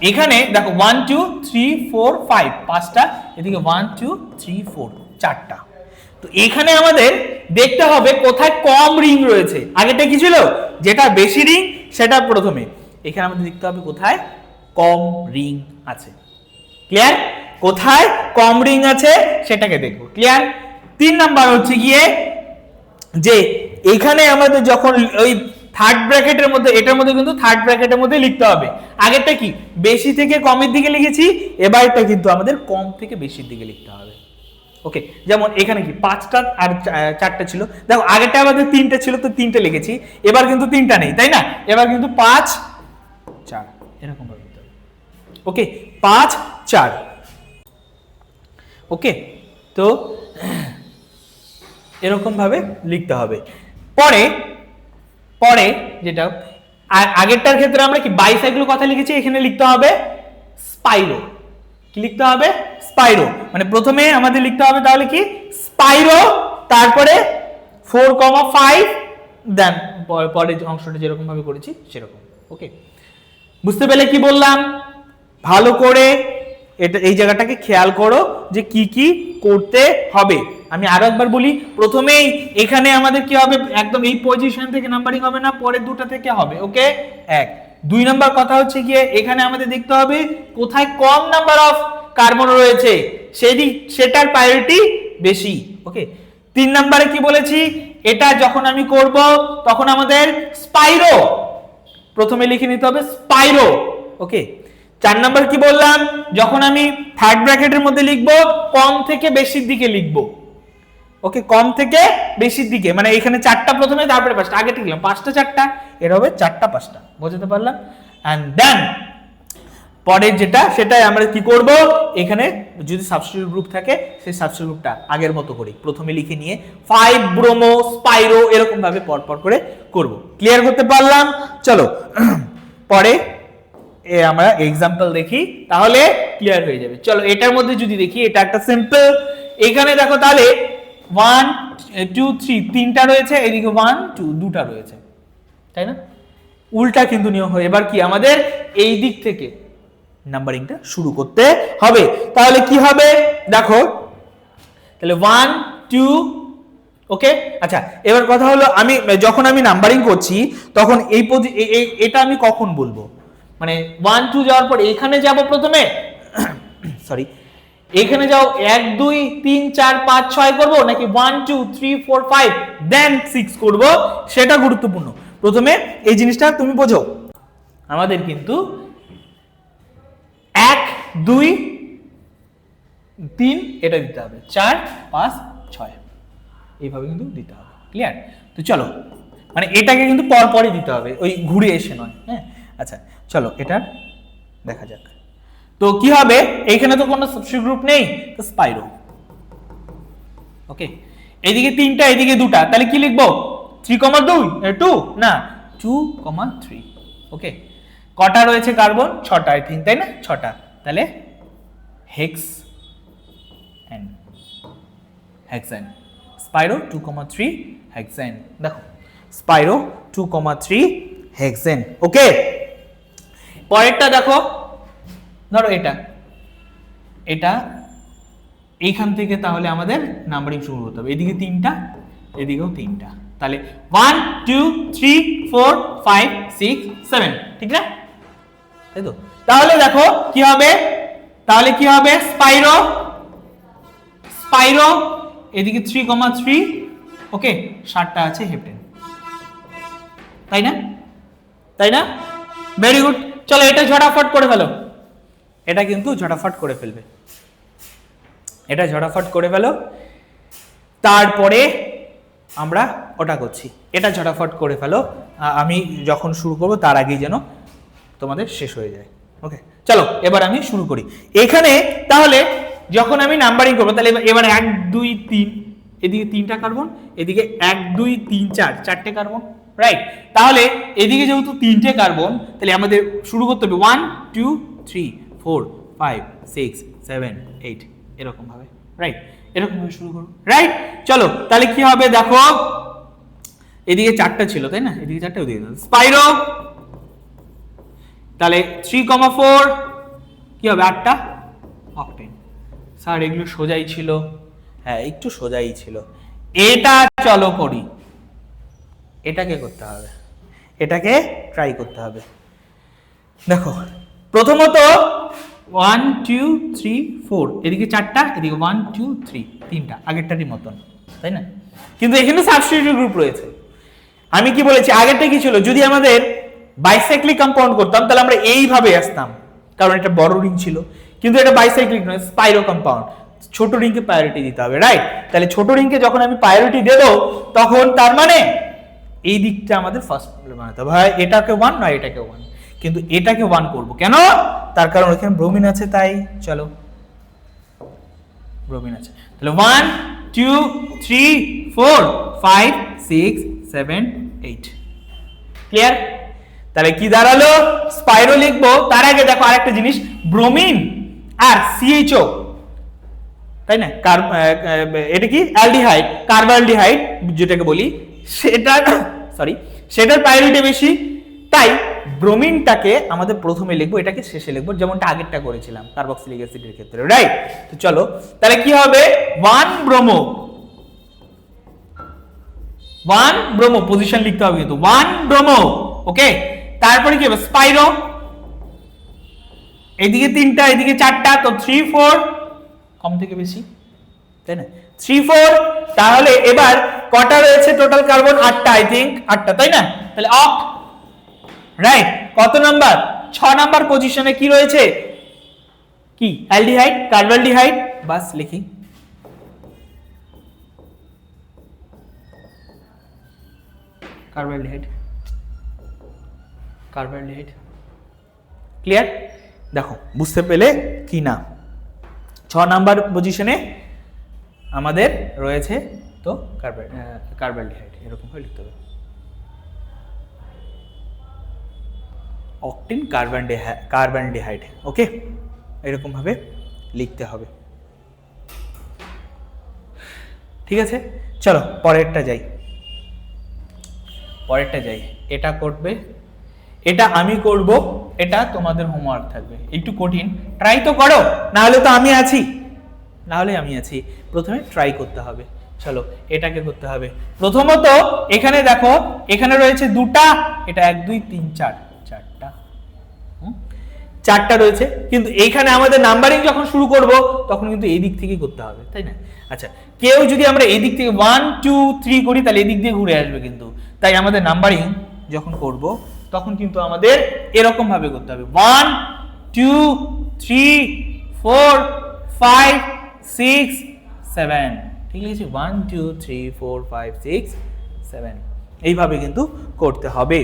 এখানে দেখো 1 2 3 4 5, 5টা, এদিকে 1 2 3 4 4টা। তো এখানে আমাদের দেখতে হবে কোথায় কম রিং রয়েছে। আগেটা কি ছিল, যেটা বেশি রিং সেটা প্রথমে, এখানে আমাদের দেখতে হবে কোথায় কম রিং আছে। ক্লিয়ার? কোথায় কম রিং আছে সেটাকে দেখবো। ক্লিয়ার? 3 নাম্বার হচ্ছে গিয়ে যে এখানে আমাদের যখন ওই থার্ড ব্র্যাকেটের মধ্যে, এটার মধ্যে কিন্তু থার্ড ব্র্যাকেটের মধ্যে লিখতে হবে। আগেরটা কি বেশি থেকে কমের দিকে লিখেছি, এবারটা কিন্তু আমাদের কম থেকে বেশির দিকে লিখতে হবে। ওকে, যেমন এখানে কি 5টা আর 4টা ছিল, দেখো আগেরটা আমাদের 3টা ছিল তো 3টে লিখেছি, এবার কিন্তু 3টা নেই, তাই না? এবার কিন্তু 5 4 এরকম ভাবে লিখতে হবে। ওকে, 5 4। ওকে, তো এরকম ভাবে লিখতে হবে। পরে পরে যেটা আগেরটার ক্ষেত্রে আমরা কি বাইসাইক্লো কথা লিখেছি, এখানে লিখতে হবে স্পাইরো। কি লিখতে হবে? স্পাইরো। মানে প্রথমে আমাদের লিখতে হবে তাহলে কি স্পাইরো, তারপরে 4,5, দেন পরের অংশটা যেরকম ভাবে করেছি সেরকম। ওকে, বুঝতে পেলে কি বললাম? ভালো করে এটা এই জায়গাটাকে খেয়াল করো যে কি কি করতে হবে। আমি আরো একবার বলি, প্রথমেই এখানে আমাদের কি হবে, একদম এই পজিশন থেকে নাম্বারিং হবে না, পরের দুটো থেকে হবে। ওকে, 1 2 নাম্বার কথা হচ্ছে গিয়ে এখানে আমাদের দেখতে হবে কোথায় কম নাম্বার অফ কার্বন রয়েছে, সেটার প্রায়োরিটি বেশি। ওকে, 3 নাম্বারে কি বলেছি, এটা যখন আমি করব তখন আমাদের স্পাইরো প্রথমে লিখে নিতে হবে, স্পাইরো। ওকে, 4 নাম্বার কি বললাম, যখন আমি থার্ড ব্র্যাকেটের মধ্যে লিখব কম থেকে বেশির দিকে লিখব। ওকে, কম থেকে বেশির দিকে, মানে এখানে 4টা প্রথমে, তারপরে 5টা, আগে লিখলাম 5টা 4টা, এর হবে 4টা 5টা। বুঝতে পারলাম? এন্ড দেন পরের যেটা সেটাই আমরা কি করব, এখানে যদি সাবস্টিটিউট গ্রুপ থাকে সেই সাবস্টিটিউট গ্রুপটা আগের মতো করি প্রথমে লিখে নিয়ে 5 ব্রোমো স্পাইরো এরকম ভাবে পরপর করে করব। ক্লিয়ার করতে পারলাম? চলো পরে আমরা এক্সাম্পল দেখি, তাহলে ক্লিয়ার হয়ে যাবে। চলো এটার মধ্যে যদি দেখি, এটা একটা সিম্পল, এখানে দেখো তাহলে 1 2 3 তিনটা রয়েছে, এদিকে 1 2 দুটা রয়েছে, তাই না? উল্টা কিন্তু নিয়ম হয়। এবার কি আমাদের এই দিক থেকে নাম্বারিংটা শুরু করতে হবে। তাহলে কি হবে দেখো, তাহলে 1 2। ওকে, আচ্ছা এবার কথা হলো, আমি যখন আমি নাম্বারিং করছি তখন এটা আমি কখন বলবো, মানে 1 2 যাওয়ার পর এখানে যাব প্রথমে, সরি এখানে যাও 1 2 3 4 5 6 করব, নাকি 1 2 3 4 5 দেন 6 করব, সেটা গুরুত্বপূর্ণ। প্রথমে এই জিনিসটা তুমি বোঝো, আমাদের কিন্তু 1 2 3 এটা দিতে হবে, 4 5 6 এইভাবে কিন্তু দিতে হবে। ক্লিয়ার? তো চলো, মানে এটাকে কিন্তু পরপরই দিতে হবে, ওই ঘুরে এসে নয়। হ্যাঁ, আচ্ছা চলো এটা দেখা যাক। তো কি হবে, এখানে তো কোনো সাবস্টিটিউট গ্রুপ নেই, তো স্পাইরো। ওকে, এইদিকে 3টা এইদিকে 2টা, তাহলে কি লিখবো 3,2 না 2,3। ওকে, কটা রয়েছে কার্বন? 6টা আই থিঙ্ক, তাই না? 6টা, তাহলে হেক্স এন, হেক্সেন স্পাইরো 2,3 হেক্সেন। দেখো স্পাইরো 2,3 হেক্সেন। ওকে, পরেরটা দেখো, ধরো এটা এটা এইখান থেকে তাহলে আমাদের নাম্বারিং শুরু হতে হবে, এদিকে 3টা এদিকেও 3টা, তাহলে 1 2 3 4 5 6 7, ঠিক না? তাই তো? তাহলে দেখো কি হবে, তাহলে কি হবে স্পাইরো স্পাইরো এদিকে 3,3। ওকে, 7টা আছে হেপ্টেন, তাই না? তাই না? Very good. চলো এটা ঝটাফট করে ফেলো, এটা কিন্তু ঝটাফট করে ফেলবে, এটা ঝটাফট করে ফেলো। তারপরে আমরা ওটা করছি, এটা ঝটাফট করে ফেলো, আমি যখন শুরু করব তার আগেই যেন তোমাদের শেষ হয়ে যায়। ওকে, চলো এবার আমি শুরু করি। এখানে তাহলে যখন আমি নাম্বারিং করবো, তাহলে এবার 1 2 3, এদিকে 3টা কার্বন, এদিকে 1 2 3 4 4টে কার্বন, রাইট? তাহলে এদিকে যেহেতু 3টে কার্বন, তাহলে আমাদের শুরু করতে হবে 1 2 3 4 5 6 7 8 এরকম ভাবে, রাইট? এরকম ভাবে শুরু করো, রাইট? চলো তাহলে কি হবে দেখো, এদিকে 4টা ছিল, তাই না? এদিকে 4টা, ওদিকে স্পাইরো, তাহলে 3,4 কি হবে 8টা অক্টেন। স্যার এগুলো সোজাই ছিল, হ্যাঁ একটু সোজাই ছিল। এটা চলো করি, এটাকে করতে হবে, এটাকে ট্রাই করতে হবে। দেখো প্রথমত 1 2 3 4 এদিকে 4টা, এদিকে 1 2 3 3টা, আগেরটারই মতন, তাই না? কিন্তু এখানে সাবস্টিটিউট গ্রুপ রয়েছে। আমি কি বলেছি, আগেরটা কি ছিল, যদি আমাদের বাইসাইক্লিক কম্পাউন্ড করতাম তাহলে আমরা এইভাবে আসতাম, কারণ এটা বড় রিং ছিল। কিন্তু এটা বাইসাইক্লিক নয়, স্পাইরো কম্পাউন্ড, ছোট রিংকে প্রায়োরিটি দিতে হবে, রাইট? তাহলে ছোট রিংকে যখন আমি প্রায়োরিটি দেব, তখন তার মানে এই দিকটা আমাদের ফার্স্ট বানাতে হবে, হয় এটাকে 1 নয় এটাকে 1, কিন্তু এটাকে 1 করব কেন? তার কারণ ওখানে ব্রোমিন আছে, তাই চলো ব্রোমিন আছে। তাহলে 1 2 3 4 5 6 7 8, ক্লিয়ার? তাহলে কি দাঁড়ালো, স্পাইরো লিখবো। তার আগে দেখো আরেকটা জিনিস, ব্রোমিন আর সিএইচও, তাই না? এটা কি অ্যালডিহাইড, কার্বঅ্যালডিহাইড যেটাকে বলি, সেটার প্রায়োরিটি বেশি, তাই ব্রোমিনটাকে আমাদের প্রথমে লিখবো, এটাকে শেষে লিখবো, যেমনটা আগেরটা করেছিলাম কার্বক্সিলিক অ্যাসিডের ক্ষেত্রে, রাইট? তো চলো, তাহলে কি হবে, 1 ব্রোমো পজিশন লিখতে হবে কিন্তু 1 ব্রোমো, ওকে? তারপরে কি হবে, স্পাইরো, এদিকে 3টা এদিকে 4টা, তো 3 4, কম থেকে বেশি, তাই না? 3 4, তাহলে এবার কটা রয়েছে টোটাল কার্বন, 8টা, আই থিংক 8টা, তাই না? তাহলে অক্ট, রাইট? কত নাম্বার, 6 নাম্বার পজিশনে কি রয়েছে, কি অ্যালডিহাইড, কার্বঅ্যালডিহাইড, বাস লিখি। Carbaldehyde, clear? দেখো বুঝতে পেলে কি না? 6 নাম্বার পজিশনে আমাদের রয়েছে তো কার্বঅ্যালডিহাইড, এরকম ভাবে লিখতে হবে, অক্টিন কার্বঅ্যালডিহাইড, ওকে? এরকম ভাবে লিখতে হবে, ঠিক আছে? চলো পরেরটা যাই, এটা করবে, এটা আমি করব, এটা তোমাদের হোমওয়ার্ক থাকবে, একটু কঠিন, ট্রাই তো করো, না হলে তো আমি আছি, প্রথমে ট্রাই করতে হবে। চলো এটাকে করতে হবে। প্রথমত এখানে দেখো, এখানে রয়েছে 2টা, এটা 1 2 3 4, 4টা রয়েছে, কিন্তু এইখানে আমাদের নাম্বারিং যখন শুরু করব তখন কিন্তু এই দিক থেকেই করতে হবে, তাই না? আচ্ছা, কেউ যদি আমরা এই দিক থেকে 1 2 3 করি তাহলে এই দিক দিয়ে ঘুরে আসবে কিন্তু, তাই আমাদের নাম্বারিং যখন করব তখন কিন্তু আমাদের এরকম ভাবে করতে হবে, 1 2 3 4 5 6 7, ঠিক আছে? 1 2 3 4 5 6 7, এইভাবে কিন্তু করতে হবে।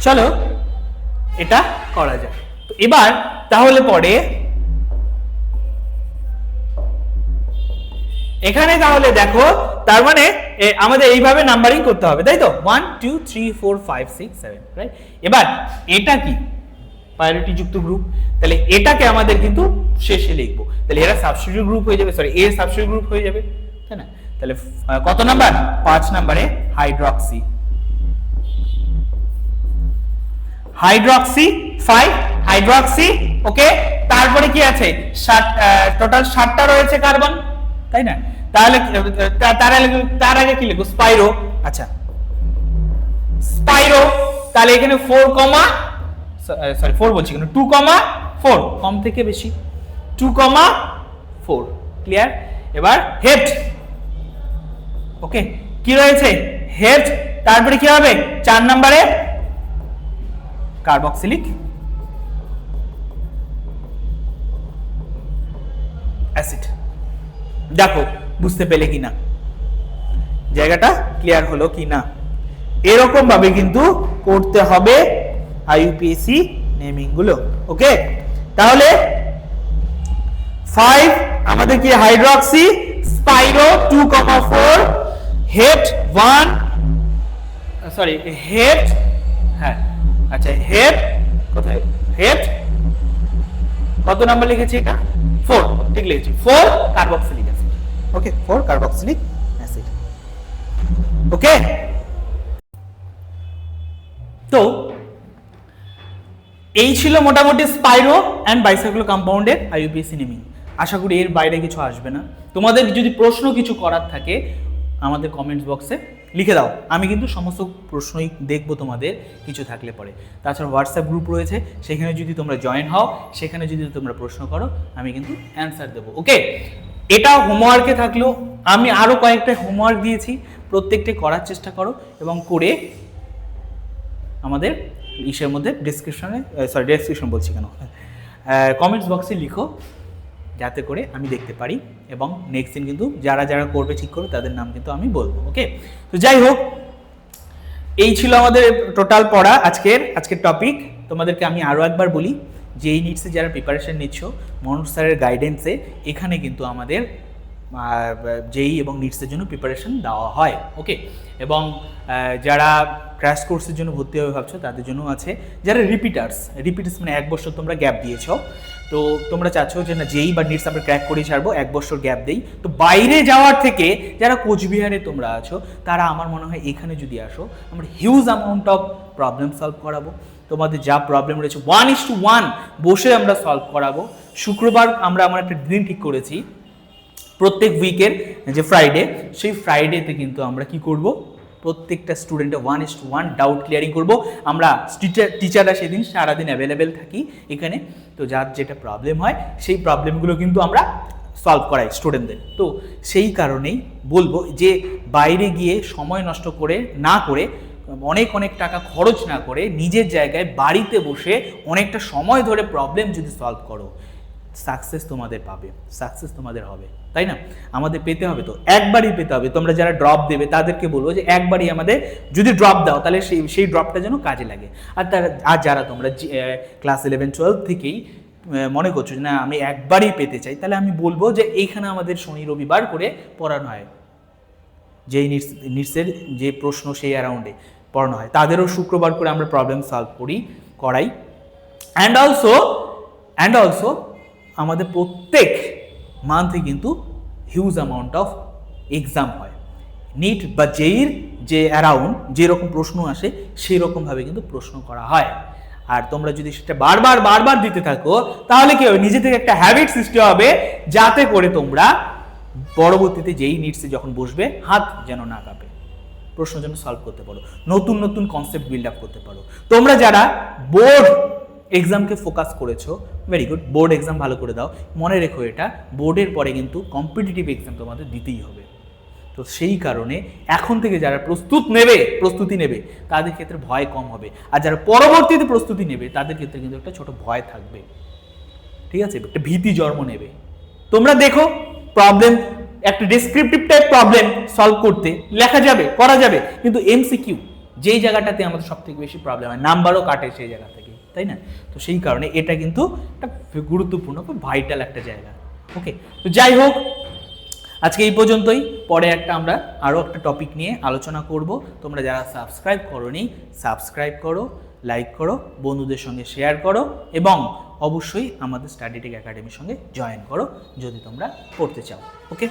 চলো এটা করা যায়। তো এবার তাহলে পরে এখানে তাহলে দেখো, তার মানে আমাদের এইভাবে নাম্বারিং করতে হবে, তাই তো? 1 2 3 4 5 6 7, রাইট? এবার এটা কি প্রায়োরিটি যুক্ত গ্রুপ, তাহলে এটাকে আমাদের কিন্তু শেষে লিখবো, তাহলে এরা সাবস্টিটিউট গ্রুপ হয়ে যাবে, সরি এ সাবস্টিটিউট গ্রুপ হয়ে যাবে, তাই না? তাহলে কত নাম্বার, 5 নম্বরে হাইড্রক্সি, 5 হাইড্রক্সি, ওকে? তারপরে কি আছে, টোটাল 7টা রয়েছে কার্বন, তাই না? তাহলে তার আগে কি লিখবো, স্পাইরো। আচ্ছা স্পাইরো, তাহলে এখানে 4 বলছি কেন, 2,4, কম থেকে বেশি, 2,4, ক্লিয়ার? এবার হেড, ওকে? কি রয়েছে, হেড, তারপরে কি হবে 4 নম্বরে কার্বক্সিলিক অ্যাসিড। দেখো বুঝতে পেলে কিনা, জায়গাটা ক্লিয়ার হলো কিনা? এরকম ভাবে কিন্তু করতে হবে আইইউপিএসসি নেমিং গুলো, ওকে? তাহলে 5 আমাদের কি হাইড্রক্সি, স্পাইরো 2,4, হেড 1, সরি হেড, হ্যাঁ আচ্ছা হেড কোথায়, হেড কত নাম্বার লিখেছি, এটা 4, ঠিক লিখেছি, 4 কার্বক্সিলিক অ্যাসিড, ওকে? 4 কার্বক্সিলিক অ্যাসিড, ওকে? তো এই ছিল মোটামুটি স্পাইরো এন্ড বাইসাইক্লো কম্পাউন্ডের আইইউপিএসসি নেমিং। আশা করি এর বাইরে কিছু আসবে না। তোমাদের যদি প্রশ্ন কিছু করার থাকে আমাদের কমেন্টস বক্সে লিখে দাও, আমি কিন্তু সমস্ত প্রশ্নই দেখবো তোমাদের কিছু থাকলে পরে। তাছাড়া হোয়াটসঅ্যাপ গ্রুপ রয়েছে, সেখানে যদি তোমরা জয়েন হও, সেখানে যদি তোমরা প্রশ্ন করো, আমি কিন্তু অ্যান্সার দেবো। ওকে, এটা হোমওয়ার্কে থাকলো। আমি আরও কয়েকটা হোমওয়ার্ক দিয়েছি, প্রত্যেকটা করার চেষ্টা করো এবং করে আমাদের ইসের মধ্যে ডেসক্রিপশন বলছি কেন, কমেন্টস বক্সে লিখো, যাতে করে আমি দেখতে পারি এবং নেক্সট দিন কিন্তু যারা যারা করবে ঠিক করবে তাদের নাম কিন্তু আমি বলবো। ওকে, তো যাই হোক, এই ছিল আমাদের টোটাল পড়া আজকের টপিক। তোমাদেরকে আমি আরও একবার বলি, যেই নিটসে যারা প্রিপারেশন নিচ্ছ, মনোজ স্যারের গাইডেন্সে এখানে কিন্তু আমাদের জেই এবং নিটসের জন্য প্রিপারেশন দেওয়া হয়। ওকে, এবং যারা ক্র্যাশ কোর্সের জন্য ভর্তি হবে ভাবছো তাদের জন্য আছে। যারা রিপিটার্স মানে 1 বছর তোমরা গ্যাপ দিয়েছো, তো তোমরা চাচ্ছ যে না জেই বা নিটস আমরা ক্র্যাক করে ছাড়বো, 1 বছর গ্যাপ দেই, তো বাইরে যাওয়ার থেকে যারা কোচবিহারে তোমরা আছো, তারা আমার মনে হয় এখানে যদি আসো, আমরা huge amount of problem solve করাবো। তোমাদের যা প্রবলেম রয়েছে 1:1 বসে আমরা সলভ করাবো। শুক্রবার আমরা আমার একটা দিন ঠিক করেছি, প্রত্যেক উইকের যে ফ্রাইডে, সেই ফ্রাইডেতে কিন্তু আমরা কি করব, প্রত্যেকটা স্টুডেন্টের 1:1 ডাউট ক্লিয়ারিং করব। আমরা টিচাররা সেদিন সারাদিন অ্যাভেলেবেল থাকি এখানে, তো যার যেটা প্রবলেম হয় সেই প্রবলেমগুলো কিন্তু আমরা সলভ করাই স্টুডেন্টদের। তো সেই কারণেই বলবো যে বাইরে গিয়ে সময় নষ্ট করে না করে, অনেক টাকা খরচ না করে, নিজের জায়গায় বাড়িতে বসে অনেকটা সময় ধরে প্রবলেম যদি সলভ করো, সাকসেস তোমাদের পাবে, সাকসেস তোমাদের হবে, তাই না? আমাদের পেতে হবে, তো একবারই পেতে হবে। তোমরা যারা ড্রপ দেবে তাদেরকে বলবো যে একবারই আমাদের যদি ড্রপ দাও তাহলে সেই ড্রপটা যেন কাজে লাগে। আর যারা তোমরা ক্লাস 11-12 থেকেই মনে করছো না আমি একবারই পেতে চাই, তাহলে আমি বলবো যে এইখানে আমাদের শনি রবিবার করে পড়ানো হয়, যেই নিটসের যে প্রশ্ন সেই অ্যারাউন্ডে পড়ানো হয়, তাদেরও শুক্রবার করে আমরা প্রবলেম সলভ করাই। অ্যান্ড অলসো আমাদের প্রত্যেক মান্থে কিন্তু হিউজ অ্যামাউন্ট অফ এক্সাম হয়। নিট বা জেইর যে অ্যারাউন্ড যেরকম প্রশ্ন আসে সেই রকমভাবে কিন্তু প্রশ্ন করা হয়। আর তোমরা যদি সেটা বারবার দিতে থাকো, তাহলে কি হবে, নিজে থেকে একটা হ্যাবিট সৃষ্টি হবে, যাতে করে তোমরা পরবর্তীতে যেই নিটসে যখন বসবে হাত যেন না কাঁপে, প্রশ্ন যেন সলভ করতে পারো, নতুন কনসেপ্ট বিল্ড আপ করতে পারো। তোমরা যারা বোর্ড এক্সামকে ফোকাস করেছো, ভেরি গুড, বোর্ড এক্সাম ভালো করে দাও। মনে রেখো এটা, বোর্ডের পরে কিন্তু কম্পিটিটিভ এক্সাম তোমাদের দিতেই হবে। তো সেই কারণে এখন থেকে যারা প্রস্তুতি নেবে তাদের ক্ষেত্রে ভয় কম হবে, আর যারা পরবর্তীতে প্রস্তুতি নেবে তাদের ক্ষেত্রে কিন্তু একটা ছোট ভয় থাকবে, ঠিক আছে, একটা ভীতি জন্ম নেবে। তোমরা দেখো, প্রবলেম একটা ডেসক্রিপটিভ টাইপ প্রবলেম সলভ করতে লেখা যাবে, করা যাবে, কিন্তু এমসিকিউ যেই জায়গাটাতে আমাদের সব থেকে বেশি প্রবলেম হয়, নাম্বারও কাটে সেই জায়গা থেকে, তাই না? তো সেই কারণে এটা কিন্তু একটা গুরুত্বপূর্ণ, খুব ভাইটাল একটা জায়গা। ওকে, তো যাই হোক, আজকে এই পর্যন্তই। পরে আমরা আরও একটা টপিক নিয়ে আলোচনা করব। তোমরা যারা সাবস্ক্রাইব করোনি, সাবস্ক্রাইব করো, লাইক করো, বন্ধুদের সঙ্গে শেয়ার করো এবং অবশ্যই আমাদের স্টাডি টেক একাডেমির সঙ্গে জয়েন করো যদি তোমরা পড়তে চাও। ওকে।